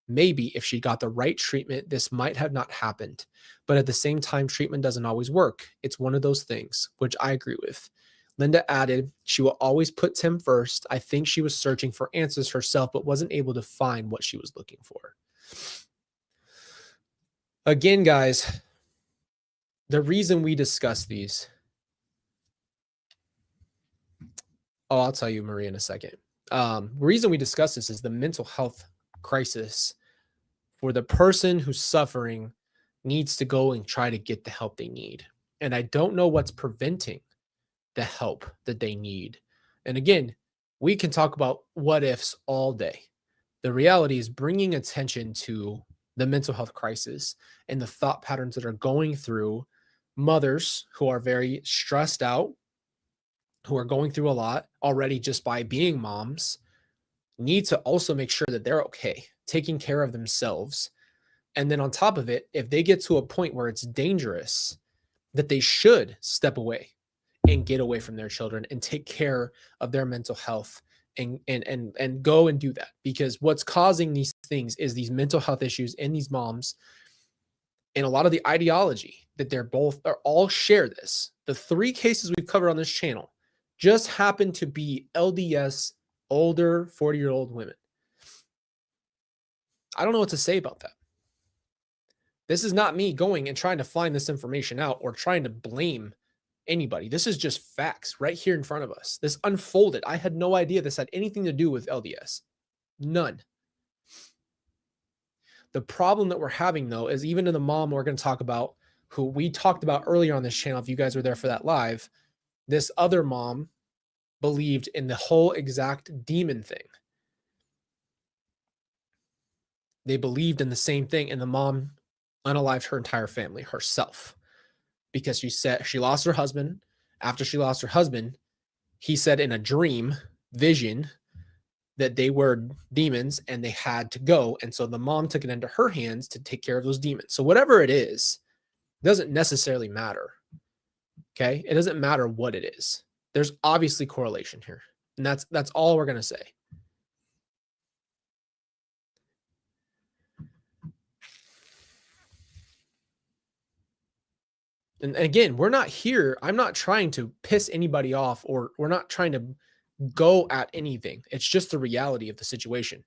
Maybe if she got the right treatment, this might have not happened. But at the same time, treatment doesn't always work. It's one of those things, which I agree with. Linda added, she will always put Tim first. I think she was searching for answers herself, but wasn't able to find what she was looking for. Again, guys, the reason we discuss these. Oh, I'll tell you, Maria, in a second. The reason we discuss this is the mental health crisis for the person who's suffering needs to go and try to get the help they need. And I don't know what's preventing the help that they need. And again, we can talk about what ifs all day. The reality is bringing attention to the mental health crisis and the thought patterns that are going through mothers who are very stressed out, who are going through a lot already just by being moms, need to also make sure that they're okay, taking care of themselves. And then on top of it, if they get to a point where it's dangerous, that they should step away and get away from their children and take care of their mental health and go and do that. Because what's causing these things is these mental health issues in these moms, and a lot of the ideology that they're all share this. The 3 cases we've covered on this channel just happen to be LDS, older 40-year-old women. I don't know what to say about that. This is not me going and trying to find this information out or trying to blame anybody. This is just facts right here in front of us. This unfolded. I had no idea this had anything to do with LDS. None. The problem that we're having, though, is even in the mom we're going to talk about, who we talked about earlier on this channel, if you guys were there for that live, this other mom believed in the whole exact demon thing. They believed in the same thing, and the mom unalived her entire family herself because she said she lost her husband. After she lost her husband, he said in a dream vision that they were demons and they had to go. And so the mom took it into her hands to take care of those demons. So whatever it is, doesn't necessarily matter. Okay. It doesn't matter what it is. There's obviously correlation here. And that's all we're going to say. And again, we're not here. I'm not trying to piss anybody off, or we're not trying to go at anything. It's just the reality of the situation.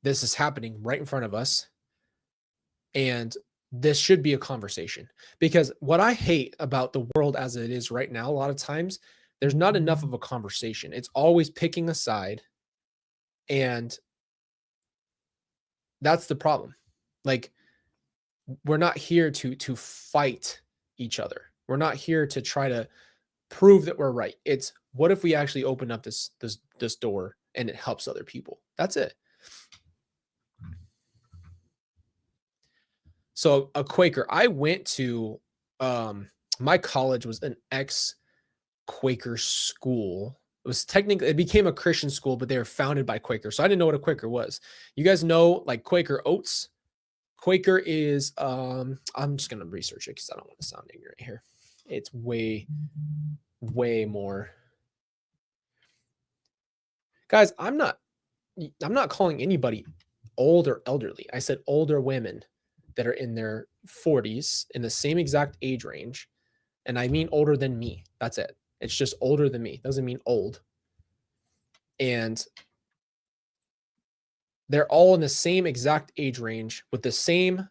This is happening right in front of us. And this should be a conversation, because what I hate about the world as it is right now, a lot of times there's not enough of a conversation. It's always picking a side. And that's the problem. Like, we're not here to fight each other. We're not here to try to prove that we're right. It's what if we actually open up this door and it helps other people? That's it. So a Quaker, I went to, my college was an ex-Quaker school. It was technically, it became a Christian school, but they were founded by Quakers. So I didn't know what a Quaker was. You guys know like Quaker oats? Quaker is, I'm just going to research it because I don't want to sound ignorant here. It's way more. Guys, I'm not calling anybody old or elderly. I said older women that are in their 40s, in the same exact age range. And I mean older than me. That's it. It's just older than me. Doesn't mean old. And they're all in the same exact age range with the same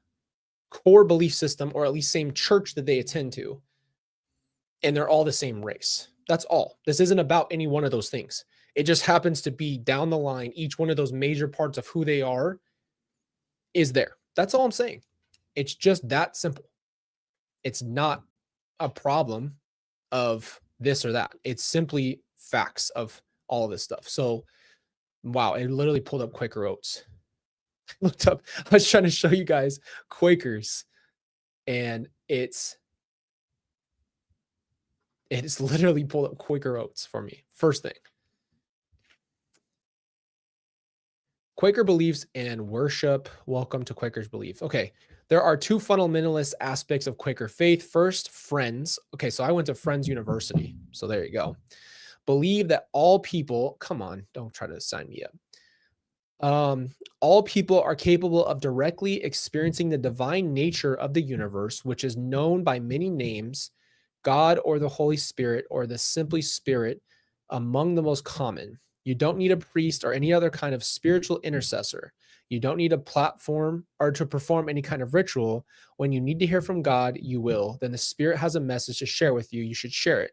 core belief system, or at least same church that they attend to. And they're all the same race. That's all. This isn't about any one of those things. It just happens to be down the line. Each one of those major parts of who they are is there. That's all I'm saying. It's just that simple. It's not a problem of this or that. It's simply facts of all of this stuff. So, wow, it literally pulled up Quaker oats. I looked up, I was trying to show you guys Quakers, and it's literally pulled up Quaker oats for me. First thing. Quaker beliefs and worship. Welcome to Quaker's belief. Okay. There are 2 fundamentalist aspects of Quaker faith. First, Friends. Okay. So I went to Friends University. So there you go. Believe that all people, come on, don't try to sign me up. All people are capable of directly experiencing the divine nature of the universe, which is known by many names, God or the Holy Spirit or the simply Spirit, among the most common. You don't need a priest or any other kind of spiritual intercessor. You don't need a platform or to perform any kind of ritual. When you need to hear from God, you will. Then the Spirit has a message to share with you. You should share it.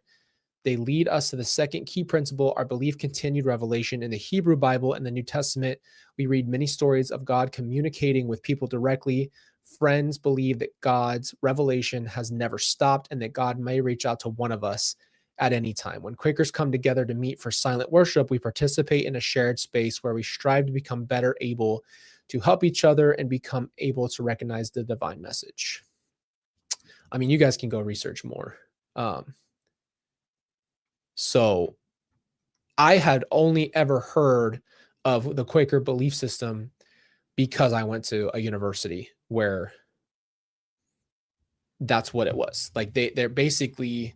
They lead us to the second key principle, our belief continued revelation. In the Hebrew Bible and the New Testament, we read many stories of God communicating with people directly. Friends believe that God's revelation has never stopped and that God may reach out to one of us at any time. When Quakers come together to meet for silent worship, we participate in a shared space where we strive to become better able to help each other and become able to recognize the divine message. I mean, you guys can go research more. So I had only ever heard of the Quaker belief system because I went to a university where that's what it was. Like they're basically,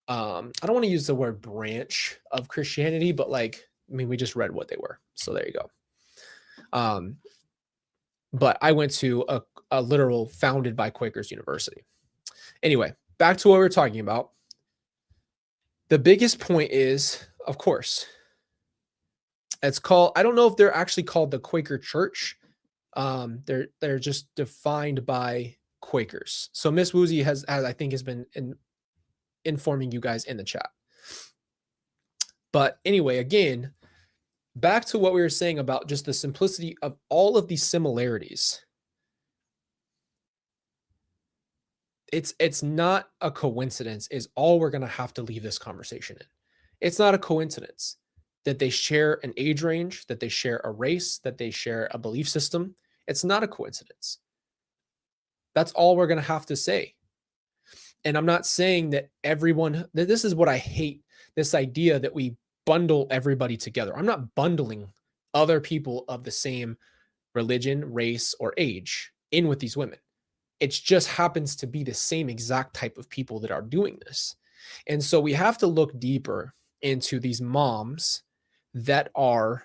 I don't want to use the word branch of Christianity, but like, I mean, we just read what they were. So there you go. But I went to a literal founded by Quakers university. Anyway, back to what we were talking about. The biggest point is, of course, it's called, I don't know if they're actually called the Quaker Church. They're just defined by Quakers. So Miss Woozy has I think has been informing you guys in the chat. But anyway, again, back to what we were saying about just the simplicity of all of these similarities. It's not a coincidence is all we're going to have to leave this conversation in. It's not a coincidence that they share an age range, that they share a race, that they share a belief system. It's not a coincidence. That's all we're going to have to say. And I'm not saying that everyone, that this is what I hate, this idea that we bundle everybody together. I'm not bundling other people of the same religion, race, or age in with these women. It just happens to be the same exact type of people that are doing this. And so we have to look deeper into these moms that are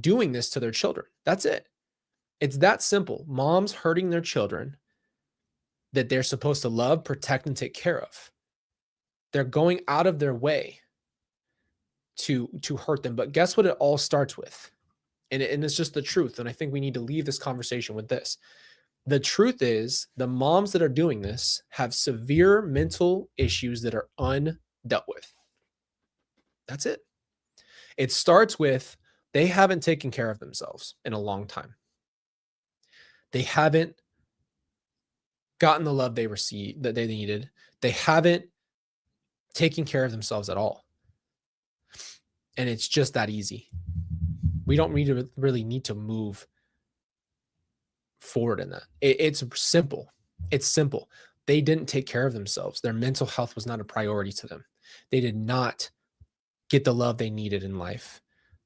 doing this to their children. That's it. It's that simple. Moms hurting their children that they're supposed to love, protect, and take care of. They're going out of their way to hurt them. But guess what it all starts with? And it's just the truth. And I think we need to leave this conversation with this. The truth is the moms that are doing this have severe mental issues that are undealt with. That's it. It starts with they haven't taken care of themselves in a long time. They haven't gotten the love they received that they needed. They haven't taken care of themselves at all. And it's just that easy. We don't really need to move forward in that. It's simple. It's simple. They didn't take care of themselves. Their mental health was not a priority to them. They did not get the love they needed in life.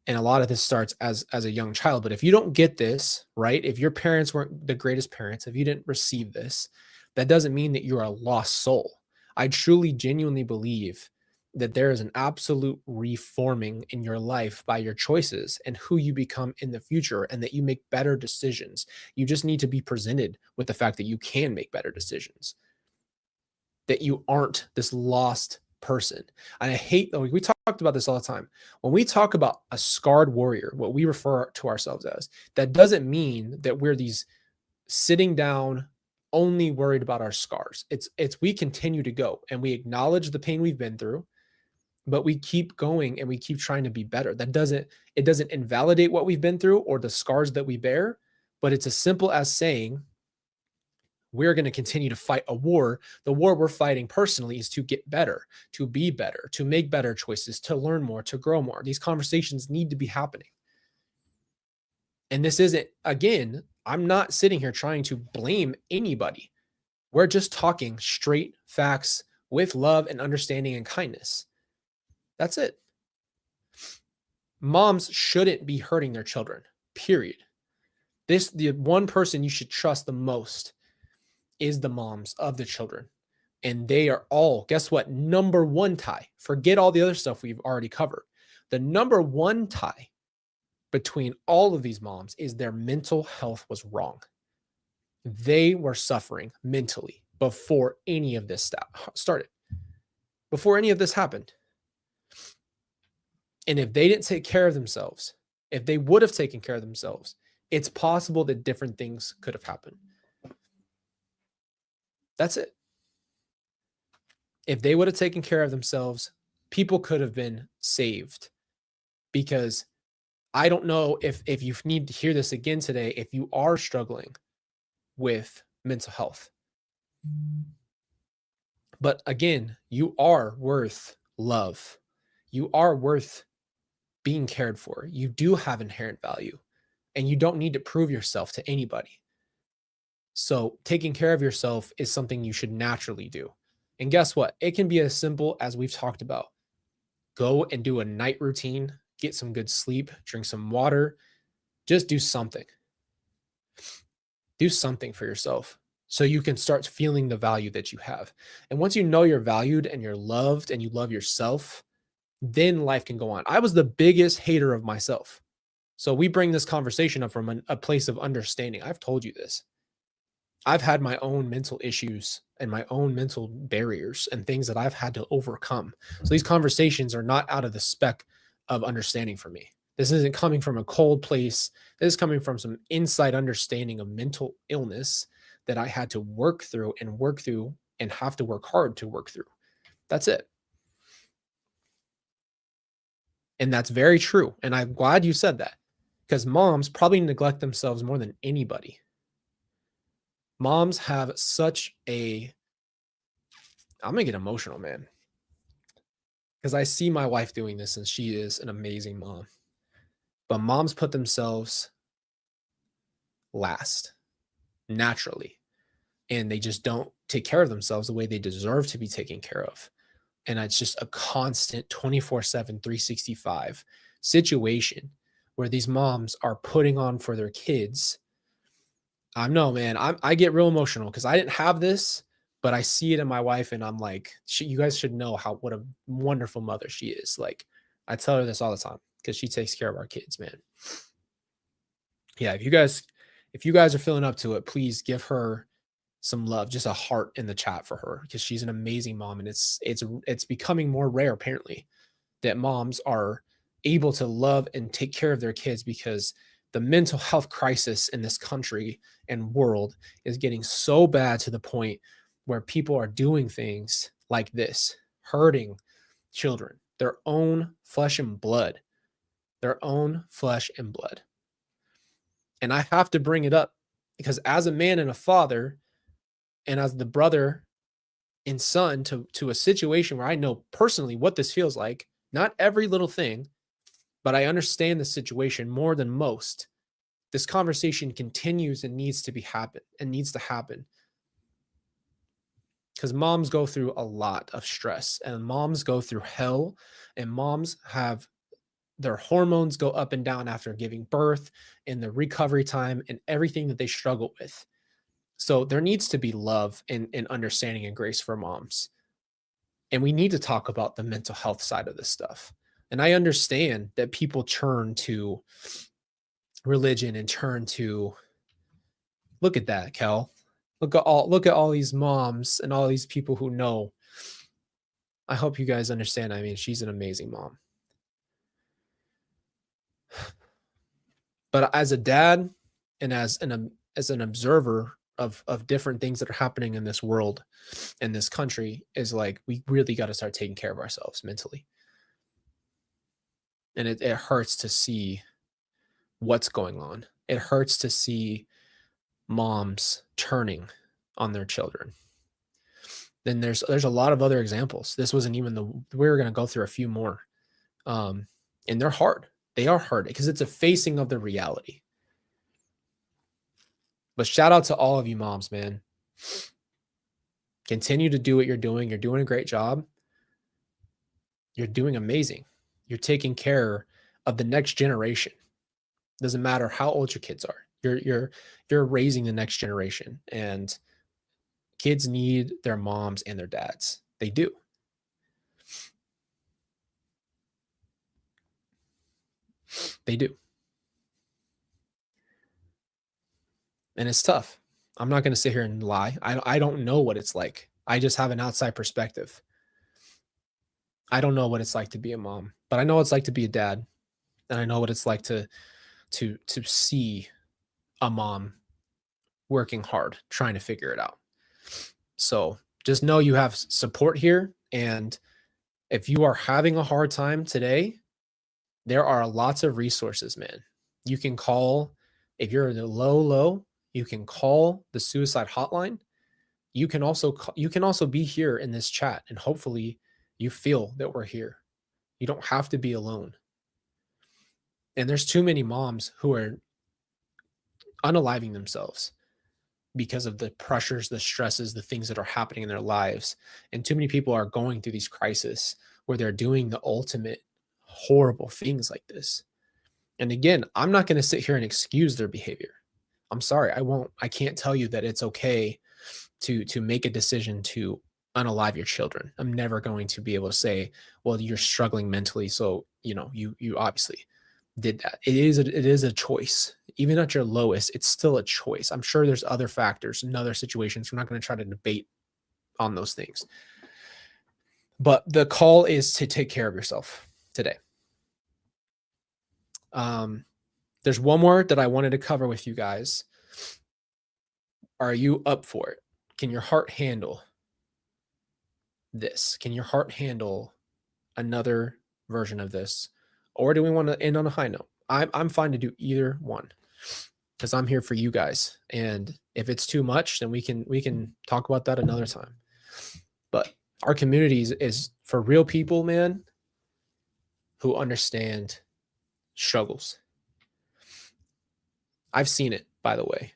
And a lot of this starts as a young child. But if you don't get this, right? If your parents weren't the greatest parents, if you didn't receive this, that doesn't mean that you're a lost soul. I truly, genuinely believe that there is an absolute reforming in your life by your choices and who you become in the future, and that you make better decisions. You just need to be presented with the fact that you can make better decisions, that you aren't this lost person. And I hate, we talked about this all the time. When we talk about a scarred warrior, what we refer to ourselves as, that doesn't mean that we're these sitting down, only worried about our scars. It's we continue to go and we acknowledge the pain we've been through, but we keep going and we keep trying to be better. It doesn't invalidate what we've been through or the scars that we bear, but it's as simple as saying, we're going to continue to fight a war. The war we're fighting personally is to get better, to be better, to make better choices, to learn more, to grow more. These conversations need to be happening. And this isn't, again, I'm not sitting here trying to blame anybody. We're just talking straight facts with love and understanding and kindness. That's it. Moms shouldn't be hurting their children, period. The one person you should trust the most is the moms of the children. And they are all, guess what? Number one tie. Forget all the other stuff we've already covered. The number one tie between all of these moms is their mental health was wrong. They were suffering mentally before any of this started, before any of this happened. And if they didn't take care of themselves, if they would have taken care of themselves, it's possible that different things could have happened. That's it. If they would have taken care of themselves, people could have been saved. Because I don't know if you need to hear this again today, if you are struggling with mental health. But again, you are worth love. You are worth being cared for. You do have inherent value, and you don't need to prove yourself to anybody. So taking care of yourself is something you should naturally do. And guess what? It can be as simple as we've talked about. Go and do a night routine, get some good sleep, drink some water, just do something. Do something for yourself. so you can start feeling the value that you have. And once you know you're valued and you're loved and you love yourself, then life can go on. I was the biggest hater of myself. So we bring this conversation up from a place of understanding. I've told you this. I've had my own mental issues and my own mental barriers and things that I've had to overcome. So these conversations are not out of the spec of understanding for me. This isn't coming from a cold place. This is coming from some inside understanding of mental illness that I had to work through and have to work hard to work through. That's it. And that's very true. And I'm glad you said that, because moms probably neglect themselves more than anybody. Moms have such a, I'm going to get emotional, man, because I see my wife doing this and she is an amazing mom. But moms put themselves last naturally, and they just don't take care of themselves the way they deserve to be taken care of. And it's just a constant 24/7, 365 situation where these moms are putting on for their kids. I know, man, I get real emotional because I didn't have this, but I see it in my wife, and I'm like, you guys should know what a wonderful mother she is. Like, I tell her this all the time because she takes care of our kids, man. Yeah, if you guys are feeling up to it, please give her some love, just a heart in the chat for her, because she's an amazing mom. And it's becoming more rare, apparently, that moms are able to love and take care of their kids, because the mental health crisis in this country and world is getting so bad to the point where people are doing things like this, hurting children, their own flesh and blood, their own flesh and blood. And I have to bring it up because as a man and a father, and as the brother and son to a situation where I know personally what this feels like, not every little thing, but I understand the situation more than most. This conversation continues and needs to happen because moms go through a lot of stress, and moms go through hell, and moms have their hormones go up and down after giving birth, and the recovery time and everything that they struggle with. So there needs to be love and understanding and grace for moms. And we need to talk about the mental health side of this stuff. And I understand that people turn to religion and turn to, look at that, Kel. Look at all these moms and all these people who know. I hope you guys understand. I mean, she's an amazing mom. But as a dad and as an observer of different things that are happening in this world, in this country, is like, we really got to start taking care of ourselves mentally. And it hurts to see what's going on. It hurts to see moms turning on their children. Then there's a lot of other examples. This wasn't even we were going to go through a few more. And they're hard. They are hard because it's a facing of the reality. But shout out to all of you moms, man. Continue to do what you're doing. You're doing a great job. You're doing amazing. You're taking care of the next generation. Doesn't matter how old your kids are. You're raising the next generation, and kids need their moms and their dads. They do. They do. And it's tough. I'm not going to sit here and lie. I don't know what it's like. I just have an outside perspective. I don't know what it's like to be a mom, but I know what it's like to be a dad. And I know what it's like to see a mom working hard, trying to figure it out. So just know you have support here. And if you are having a hard time today, there are lots of resources, man. You can call, if you're in the low, you can call the suicide hotline. You can also be here in this chat, and hopefully you feel that we're here. You don't have to be alone. And there's too many moms who are unaliving themselves because of the pressures, the stresses, the things that are happening in their lives. And too many people are going through these crises where they're doing the ultimate horrible things like this. And again, I'm not going to sit here and excuse their behavior. I'm sorry, I won't. I can't tell you that it's okay to make a decision to unalive your children. I'm never going to be able to say, well, you're struggling mentally, so you obviously did that. It is a choice. Even at your lowest, it's still a choice. I'm sure there's other factors and other situations. We're not going to try to debate on those things. But the call is to take care of yourself today. There's one more that I wanted to cover with you guys. Are you up for it? Can your heart handle this? Can your heart handle another version of this? Or do we want to end on a high note? I'm fine to do either one because I'm here for you guys. And if it's too much, then we can talk about that another time. But our community is for real people, man, who understand struggles. I've seen it, by the way.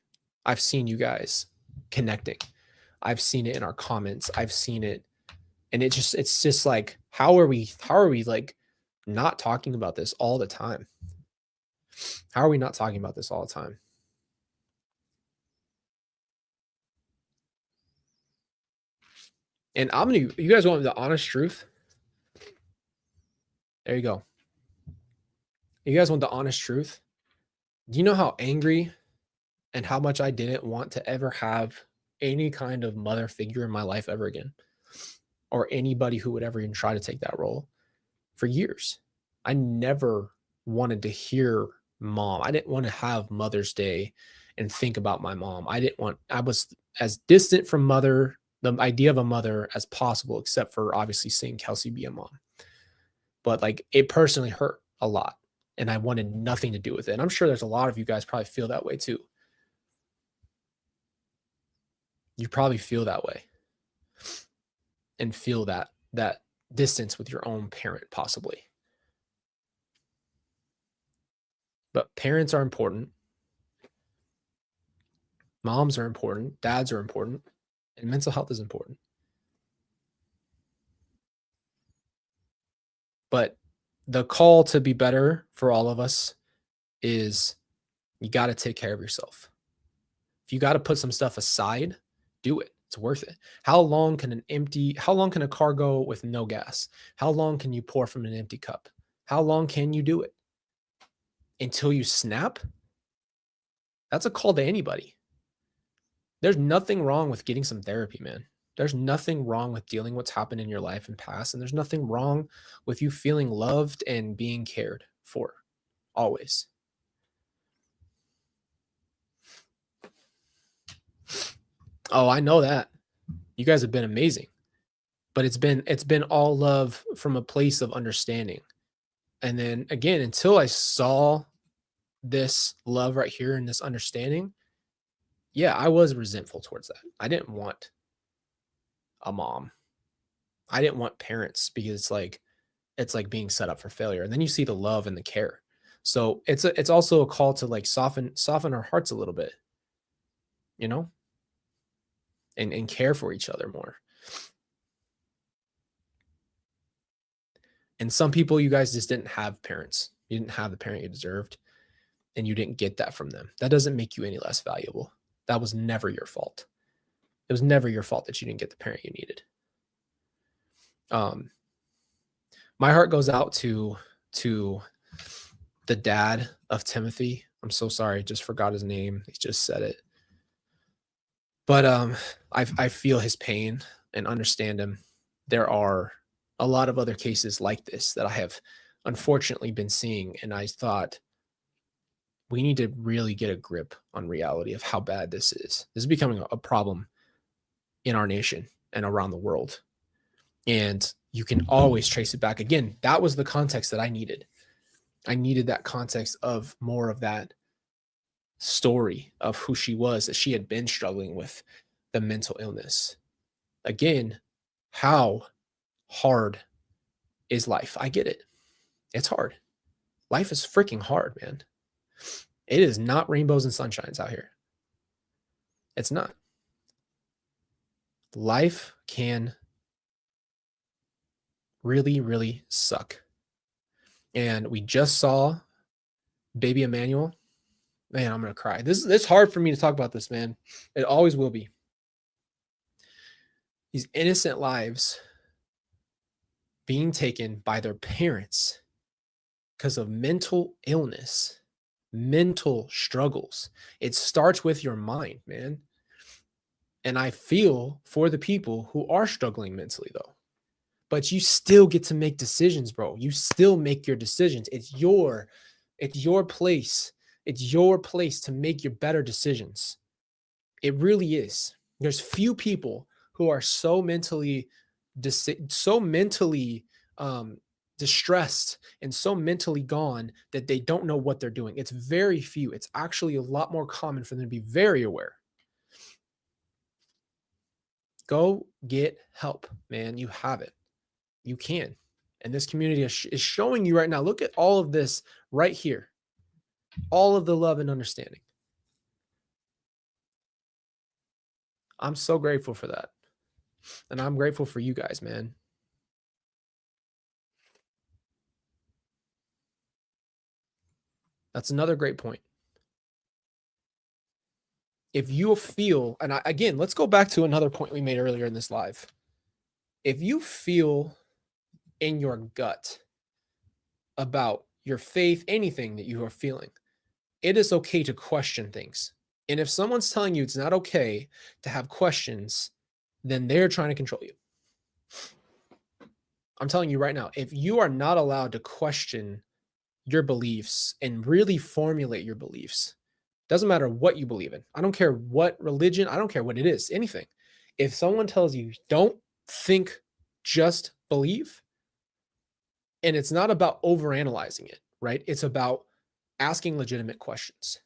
I've seen you guys connecting. I've seen it in our comments. I've seen it. And it's just like, how are we like not talking about this all the time? How are we not talking about this all the time? And you guys want the honest truth? There you go. You guys want the honest truth? Do you know how angry and how much I didn't want to ever have any kind of mother figure in my life ever again? Or anybody who would ever even try to take that role for years. I never wanted to hear mom. I didn't want to have Mother's Day and think about my mom. I was as distant from mother, the idea of a mother as possible, except for obviously seeing Kelsey be a mom. But like it personally hurt a lot and I wanted nothing to do with it. And I'm sure there's a lot of you guys probably feel that way too. You probably feel that way and feel that distance with your own parent possibly. But parents are important. Moms are important. Dads are important. And mental health is important. But the call to be better for all of us is you got to take care of yourself. If you got to put some stuff aside, do it. It's worth it. How long can a car go with no gas? How long can you pour from an empty cup? How long can you do it? Until you snap? That's a call to anybody. There's nothing wrong with getting some therapy, man. There's nothing wrong with dealing what's happened in your life and past. And there's nothing wrong with you feeling loved and being cared for always. Oh, I know that. You guys have been amazing. But it's been all love from a place of understanding. And then again, until I saw this love right here and this understanding, yeah, I was resentful towards that. I didn't want a mom. I didn't want parents because it's like being set up for failure. And then you see the love and the care. So it's also a call to like soften our hearts a little bit, and care for each other more. And some people, you guys just didn't have parents. You didn't have the parent you deserved, and you didn't get that from them. That doesn't make you any less valuable. That was never your fault. It was never your fault that you didn't get the parent you needed. My heart goes out to the dad of Timothy. I'm so sorry, just forgot his name. He just said it. But I feel his pain and understand him. There are a lot of other cases like this that I have unfortunately been seeing, and I thought we need to really get a grip on reality of how bad this is. This is becoming a problem in our nation and around the world. And you can always trace it back. Again, that was the context that I needed. I needed that context of more of that story of who she was, that she had been struggling with the mental illness. Again, how hard is life? I get it. It's hard. Life is freaking hard, man. It is not rainbows and sunshines out here. It's not. Life can really, really suck. And we just saw baby Emmanuel. Man, I'm going to cry. This is hard for me to talk about this, man. It always will be. these innocent lives being taken by their parents because of mental illness, mental struggles. It starts with your mind, man. And I feel for the people who are struggling mentally, though. But you still get to make decisions, bro. You still make your decisions. It's your place. It's your place to make your better decisions. It really is. There's few people who are so mentally distressed and so mentally gone that they don't know what they're doing. It's very few. It's actually a lot more common for them to be very aware. Go get help, man. You have it. You can. And this community is showing you right now. Look at all of this right here. All of the love and understanding. I'm so grateful for that. And I'm grateful for you guys, man. That's another great point. If you feel, and again, let's go back to another point we made earlier in this live. If you feel in your gut about your faith, anything that you are feeling, it is okay to question things. And if someone's telling you it's not okay to have questions, then they're trying to control you. I'm telling you right now, if you are not allowed to question your beliefs and really formulate your beliefs, doesn't matter what you believe in. I don't care what religion, I don't care what it is, anything. If someone tells you don't think, just believe, and it's not about overanalyzing it, right? It's about asking legitimate questions.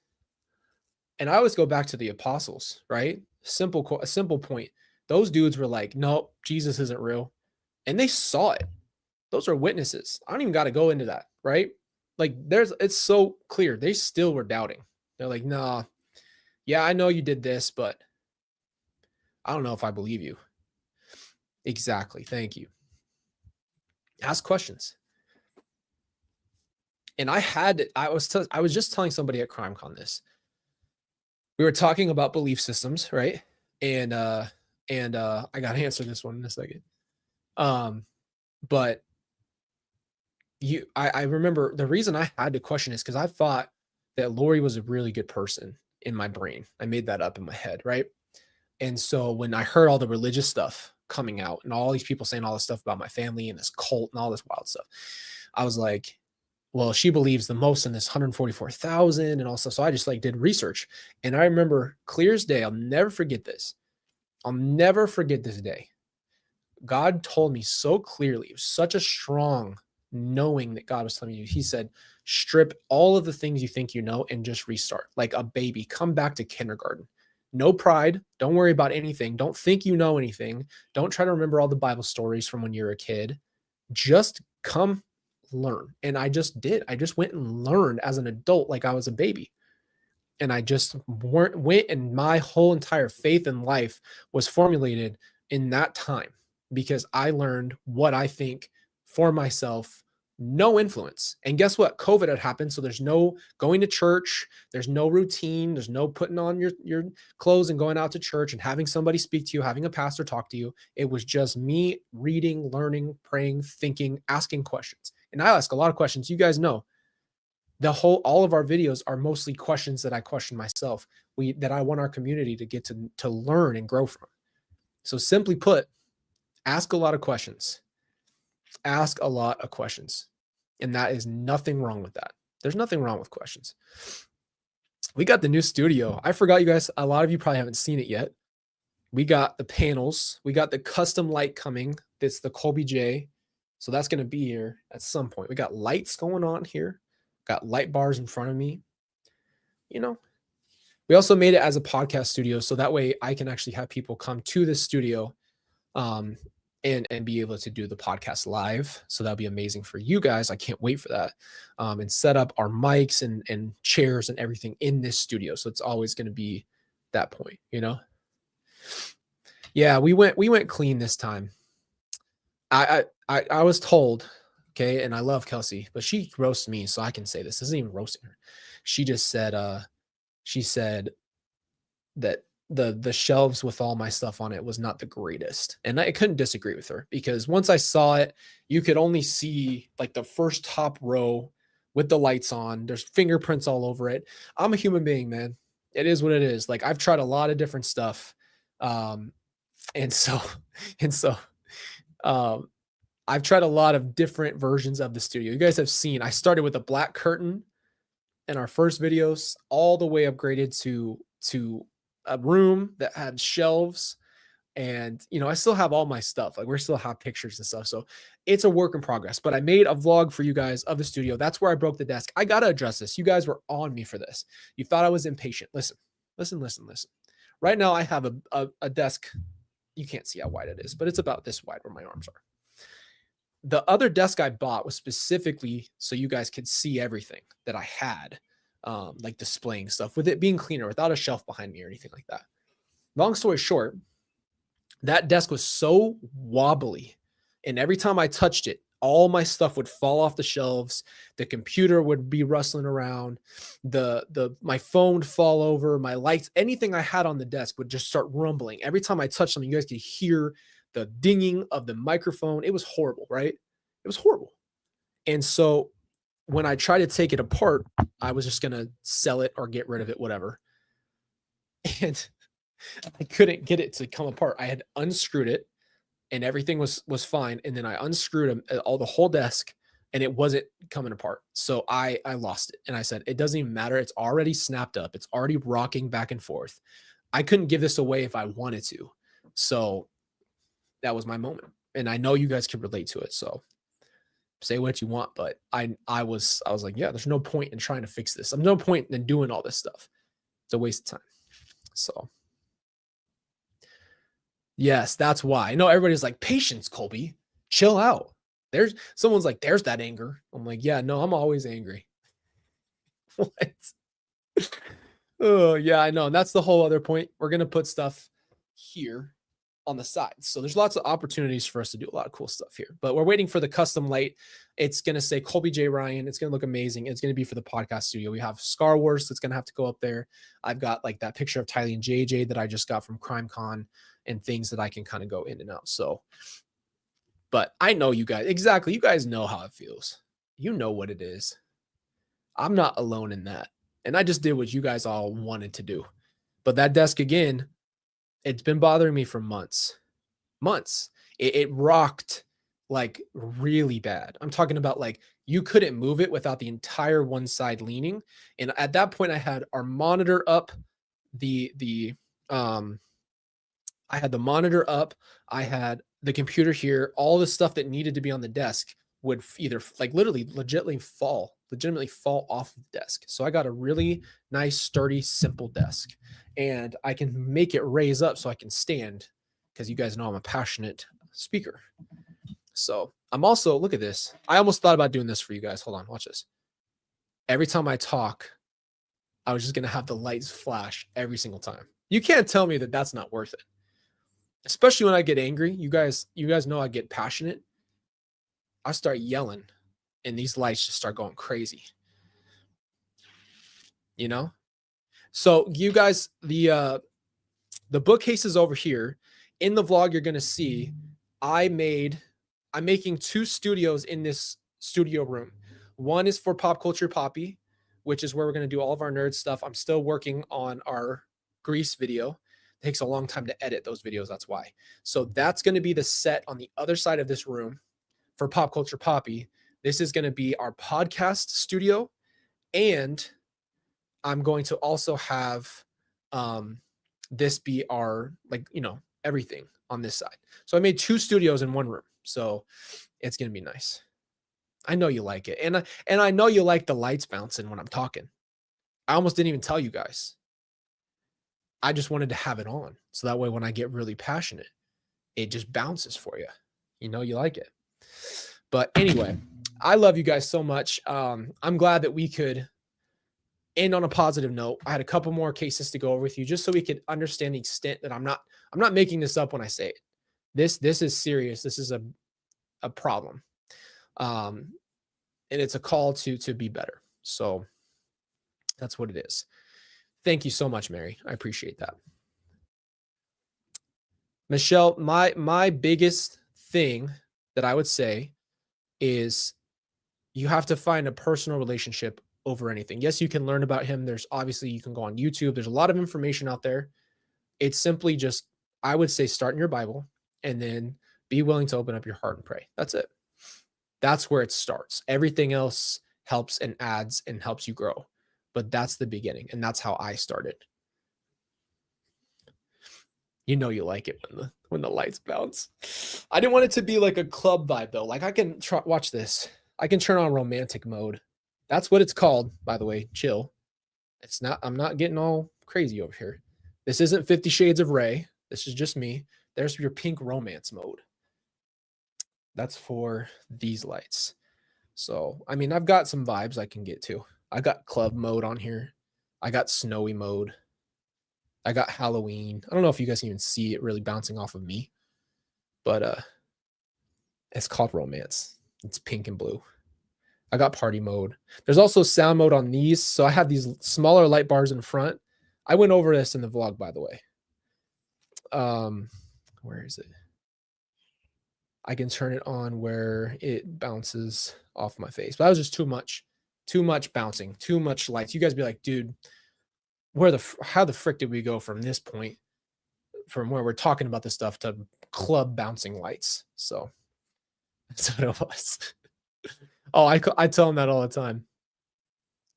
And I always go back to the apostles, right? A simple point. Those dudes were like, no, Jesus isn't real. And they saw it. Those are witnesses. I don't even got to go into that, right? Like it's so clear. They still were doubting. They're like, nah, yeah, I know you did this, but I don't know if I believe you. Exactly. Thank you. Ask questions. And I was just telling somebody at CrimeCon this. We were talking about belief systems, right? And I got to answer this one in a second. But I remember the reason I had to question is because I thought that Lori was a really good person in my brain. I made that up in my head, right? And so when I heard all the religious stuff coming out and all these people saying all this stuff about my family and this cult and all this wild stuff, I was like, well, she believes the most in this 144,000 and all stuff. So I just like did research. And I remember clear as day, I'll never forget this. I'll never forget this day. God told me so clearly, it was such a strong knowing that God was telling you. He said, strip all of the things you think you know and just restart like a baby. Come back to kindergarten. No pride. Don't worry about anything. Don't think you know anything. Don't try to remember all the Bible stories from when you're a kid. Just come learn. And I just did. I just went and learned as an adult like I was a baby. And I just went and my whole entire faith in life was formulated in that time because I learned what I think for myself, no influence. And guess what? COVID had happened. So there's no going to church. There's no routine. There's no putting on your clothes and going out to church and having somebody speak to you, having a pastor talk to you. It was just me reading, learning, praying, thinking, asking questions. And I ask a lot of questions. You guys know all of our videos are mostly questions that I question myself, that I want our community to get to learn and grow from. So simply put, ask a lot of questions. Ask a lot of questions. And that is nothing wrong with that. There's nothing wrong with questions. We got the new studio. I forgot you guys, a lot of you probably haven't seen it yet. We got the panels. We got the custom light coming. That's the Colby J. So that's going to be here at some point. We got lights going on here. Got light bars in front of me. You know, we also made it as a podcast studio. So that way I can actually have people come to this studio and be able to do the podcast live. So that'll be amazing for you guys. I can't wait for that. And set up our mics and chairs and everything in this studio. So it's always going to be that point, you know? Yeah, we went clean this time. I was told, okay, and I love Kelsey, but she roasts me, so I can say this. This isn't even roasting her. She just said, she said that the shelves with all my stuff on it was not the greatest. And I couldn't disagree with her, because once I saw it, you could only see like the first top row with the lights on. There's fingerprints all over it. I'm a human being, man. It is what it is. Like, I've tried a lot of different stuff. And so and so um I've tried a lot of different versions of the studio. You guys have seen, I started with a black curtain in our first videos, all the way upgraded to a room that had shelves. And I still have all my stuff. Like, we still have pictures and stuff. So it's a work in progress. But I made a vlog for you guys of the studio. That's where I broke the desk. I gotta address this. You guys were on me for this. You thought I was impatient. Listen. Right now I have a desk. You can't see how wide it is, but it's about this wide where my arms are. The other desk I bought was specifically so you guys could see everything that I had, like displaying stuff, with it being cleaner, without a shelf behind me or anything like that. Long story short, that desk was so wobbly, and every time I touched it, all my stuff would fall off the shelves. The computer would be rustling around. My phone would fall over. My lights, anything I had on the desk would just start rumbling. Every time I touched something, you guys could hear the dinging of the microphone. It was horrible, right? It was horrible. And so when I tried to take it apart, I was just going to sell it or get rid of it, whatever. And I couldn't get it to come apart. I had unscrewed it and everything was fine. And then I unscrewed the whole desk, and it wasn't coming apart. So I lost it. And I said, it doesn't even matter. It's already snapped up. It's already rocking back and forth. I couldn't give this away if I wanted to. So that was my moment. And I know you guys can relate to it. So say what you want, but I was like, yeah, there's no point in trying to fix this. There's no point in doing all this stuff. It's a waste of time. So yes, that's why. I know everybody's like, patience, Colby, chill out. Someone's like, there's that anger. I'm like, yeah, no, I'm always angry. What? Oh, yeah, I know. And that's the whole other point. We're going to put stuff here on the sides. So there's lots of opportunities for us to do a lot of cool stuff here, but we're waiting for the custom light. It's going to say Colby J. Ryan. It's going to look amazing. It's going to be for the podcast studio. We have Scar Wars that's going to have to go up there. I've got like that picture of Tylee and JJ that I just got from CrimeCon, and things that I can kind of go in and out. So, but I know you guys, exactly. You guys know how it feels. You know what it is. I'm not alone in that. And I just did what you guys all wanted to do. But that desk, again, it's been bothering me for months. It rocked like really bad. I'm talking about like you couldn't move it without the entire one side leaning. And at that point I had our monitor up, I had the monitor up, I had the computer here, all the stuff that needed to be on the desk would either like legitimately fall off the desk. So I got a really nice, sturdy, simple desk, and I can make it raise up so I can stand, because you guys know I'm a passionate speaker. So I'm also, look at this. I almost thought about doing this for you guys. Hold on, watch this. Every time I talk, I was just going to have the lights flash every single time. You can't tell me that that's not worth it. Especially when I get angry. You guys know I get passionate. I start yelling and these lights just start going crazy. So you guys, the bookcase is over here. In the vlog, you're going to see I'm making 2 studios in this studio room. One is for Pop Culture Poppy, which is where we're going to do all of our nerd stuff. I'm still working on our Grease video. It takes a long time to edit those videos. That's why. So that's going to be the set on the other side of this room for Pop Culture Poppy. This is going to be our podcast studio. And I'm going to also have this be our, everything on this side. So I made 2 studios in one room. So it's going to be nice. I know you like it. And I know you like the lights bouncing when I'm talking. I almost didn't even tell you guys. I just wanted to have it on. So that way, when I get really passionate, it just bounces for you. You like it. But anyway, I love you guys so much. I'm glad that we could end on a positive note. I had a couple more cases to go over with you just so we could understand the extent that I'm not making this up when I say it. This is serious. This is a problem. And it's a call to be better. So that's what it is. Thank you so much, Mary. I appreciate that. Michelle, my biggest thing that I would say is you have to find a personal relationship over anything. Yes, you can learn about him. There's obviously you can go on YouTube. There's a lot of information out there. It's simply just, I would say, start in your Bible and then be willing to open up your heart and pray. That's it. That's where it starts. Everything else helps and adds and helps you grow. But that's the beginning. And that's how I started. You know you like it when the lights bounce. I didn't want it to be like a club vibe though. Like I can watch this. I can turn on romantic mode. That's what it's called, by the way. Chill. It's not. I'm not getting all crazy over here. This isn't 50 Shades of Ray. This is just me. There's your pink romance mode. That's for these lights. So, I mean, I've got some vibes I can get to. I got club mode on here. I got snowy mode. I got Halloween. I don't know if you guys can even see it really bouncing off of me, but it's called romance. It's pink and blue. I got party mode. There's also sound mode on these. So I have these smaller light bars in front. I went over this in the vlog, by the way. Where is it? I can turn it on where it bounces off my face. But that was just too much bouncing, too much lights. You guys be like, dude, how the frick did we go from this point, from where we're talking about this stuff, to club bouncing lights? So that's what it was. Oh, I tell him that all the time.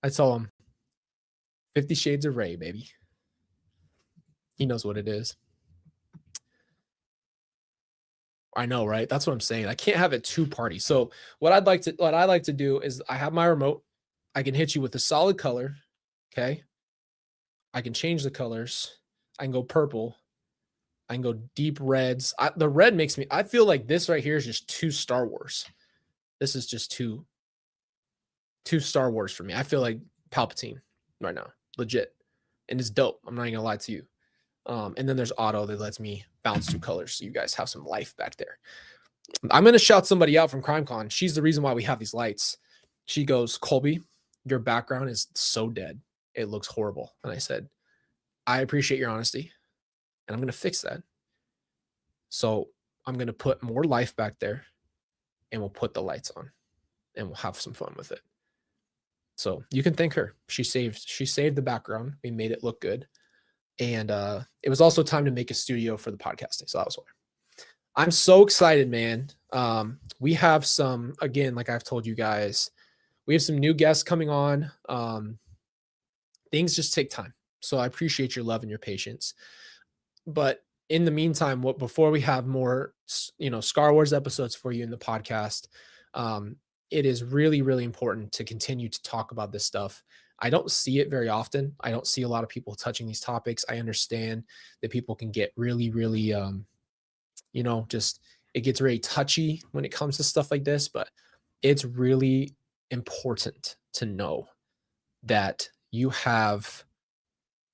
I tell him 50 Shades of Ray, baby. He knows what it is. I know, right? That's what I'm saying. I can't have it two party. So what I like to do is I have my remote. I can hit you with a solid color. Okay. I can change the colors. I can go purple. I can go deep reds. The red makes me, I feel like this right here is just too Star Wars. This is just too Star Wars for me. I feel like Palpatine right now, legit. And it's dope. I'm not even gonna lie to you. And then there's auto that lets me bounce through colors, so you guys have some life back there. I'm gonna shout somebody out from CrimeCon. She's the reason why we have these lights. She goes, Colby, your background is so dead. It looks horrible. And I said, I appreciate your honesty, and I'm gonna fix that. So I'm gonna put more life back there, and we'll put the lights on, and we'll have some fun with it. So you can thank her. She saved the background. We made it look good. And it was also time to make a studio for the podcasting. So that was why. I'm so excited, man. We have some, again, like I've told you guys, we have some new guests coming on. Things just take time. So I appreciate your love and your patience. But in the meantime, before we have more, Star Wars episodes for you in the podcast, it is really, really important to continue to talk about this stuff. I don't see it very often. I don't see a lot of people touching these topics. I understand that people can get really, really, just it gets very touchy when it comes to stuff like this, but it's really important to know that you have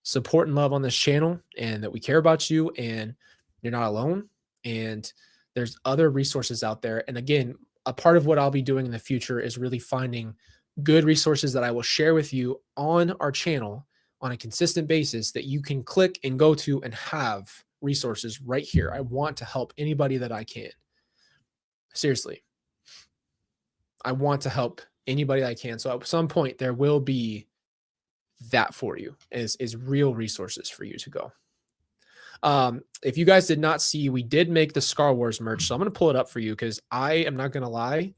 support and love on this channel and that we care about you and you're not alone. And there's other resources out there. And again, a part of what I'll be doing in the future is really finding good resources that I will share with you on our channel on a consistent basis that you can click and go to and have resources right here. I want to help anybody that I can. Seriously. I want to help anybody that I can. So at some point there will be that for you is real resources for you to go. If you guys did not see, we did make the Star Wars merch. So I'm going to pull it up for you because I am not going to lie.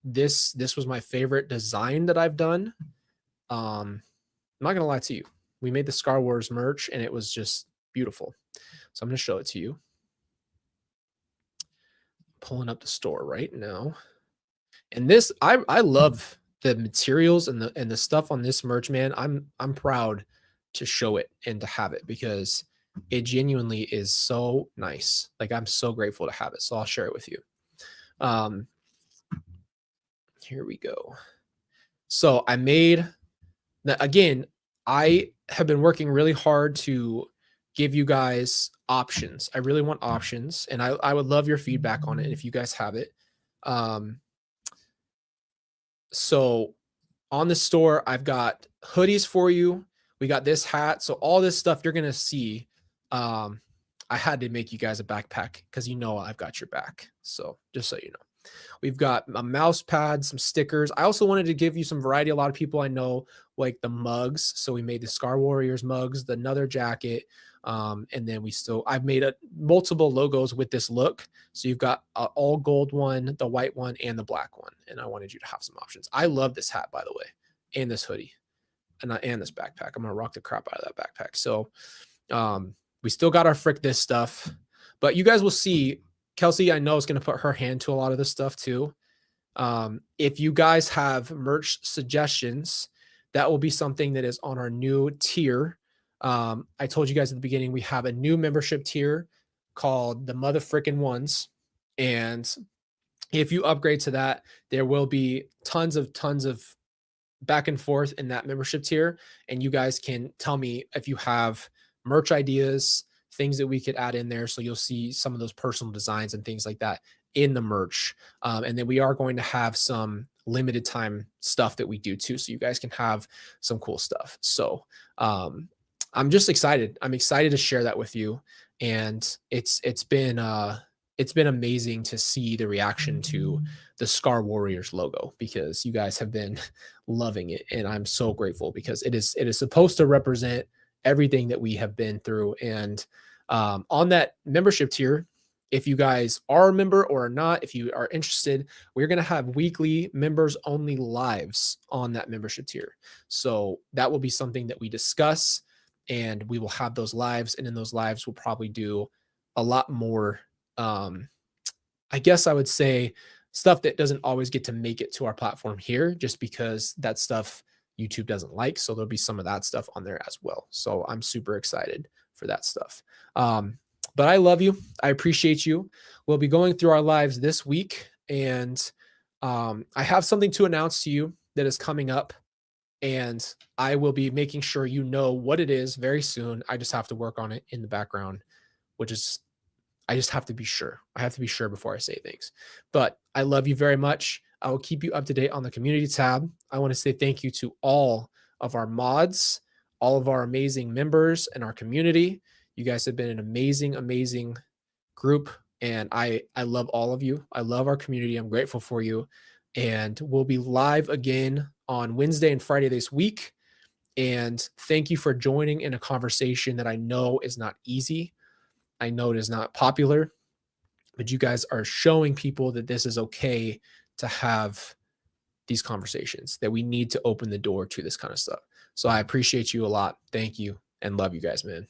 This was my favorite design that I've done. I'm not going to lie to you. We made the Star Wars merch and it was just beautiful. So I'm going to show it to you. Pulling up the store right now. And this, I love the materials and the stuff on this merch, man. I'm proud to show it and to have it because it genuinely is so nice. Like I'm so grateful to have it. So I'll share it with you. Here we go. So I made, again, I have been working really hard to give you guys options. I really want options and I would love your feedback on it if you guys have it. So on the store, I've got hoodies for you. We got this hat. So all this stuff you're going to see I had to make you guys a backpack because you know I've got your back. So just so you know. We've got a mouse pad, some stickers. I also wanted to give you some variety. A lot of people I know like the mugs. So we made the Scar Warriors mugs, the another jacket. And then I've made multiple logos with this look. So you've got an all gold one, the white one, and the black one. And I wanted you to have some options. I love this hat, by the way, and this hoodie and this backpack. I'm going to rock the crap out of that backpack. So we still got our Frick This stuff, but you guys will see Kelsey, I know, is going to put her hand to a lot of this stuff too. If you guys have merch suggestions, that will be something that is on our new tier. I told you guys at the beginning, we have a new membership tier called the Mother Frickin' Ones. And if you upgrade to that, there will be tons of back and forth in that membership tier. And you guys can tell me if you have merch ideas, things that we could add in there. So you'll see some of those personal designs and things like that in the merch. And then we are going to have some limited time stuff that we do too. So you guys can have some cool stuff. So I'm just excited. I'm excited to share that with you. And it's been amazing to see the reaction to the Scar Warriors logo, because you guys have been loving it. And I'm so grateful, because it is supposed to represent everything that we have been through. And on that membership tier, if you guys are a member or are not, if you are interested, we're going to have weekly members only lives on that membership tier. So that will be something that we discuss, and we will have those lives. And in those lives, we'll probably do a lot more, I guess I would say, stuff that doesn't always get to make it to our platform here, just because that stuff YouTube doesn't like. So there'll be some of that stuff on there as well. So I'm super excited for that stuff. But I love you. I appreciate you. We'll be going through our lives this week, and I have something to announce to you that is coming up, and I will be making sure you know what it is very soon. I just have to work on it in the background, which is, I just have to be sure. I have to be sure before I say things. But I love you very much. I will keep you up to date on the community tab. I want to say thank you to all of our mods, all of our amazing members in our community. You guys have been an amazing, amazing group. And I love all of you. I love our community. I'm grateful for you. And we'll be live again on Wednesday and Friday this week. And thank you for joining in a conversation that I know is not easy. I know it is not popular, but you guys are showing people that this is okay to have these conversations, that we need to open the door to this kind of stuff. So I appreciate you a lot. Thank you, and love you guys, man.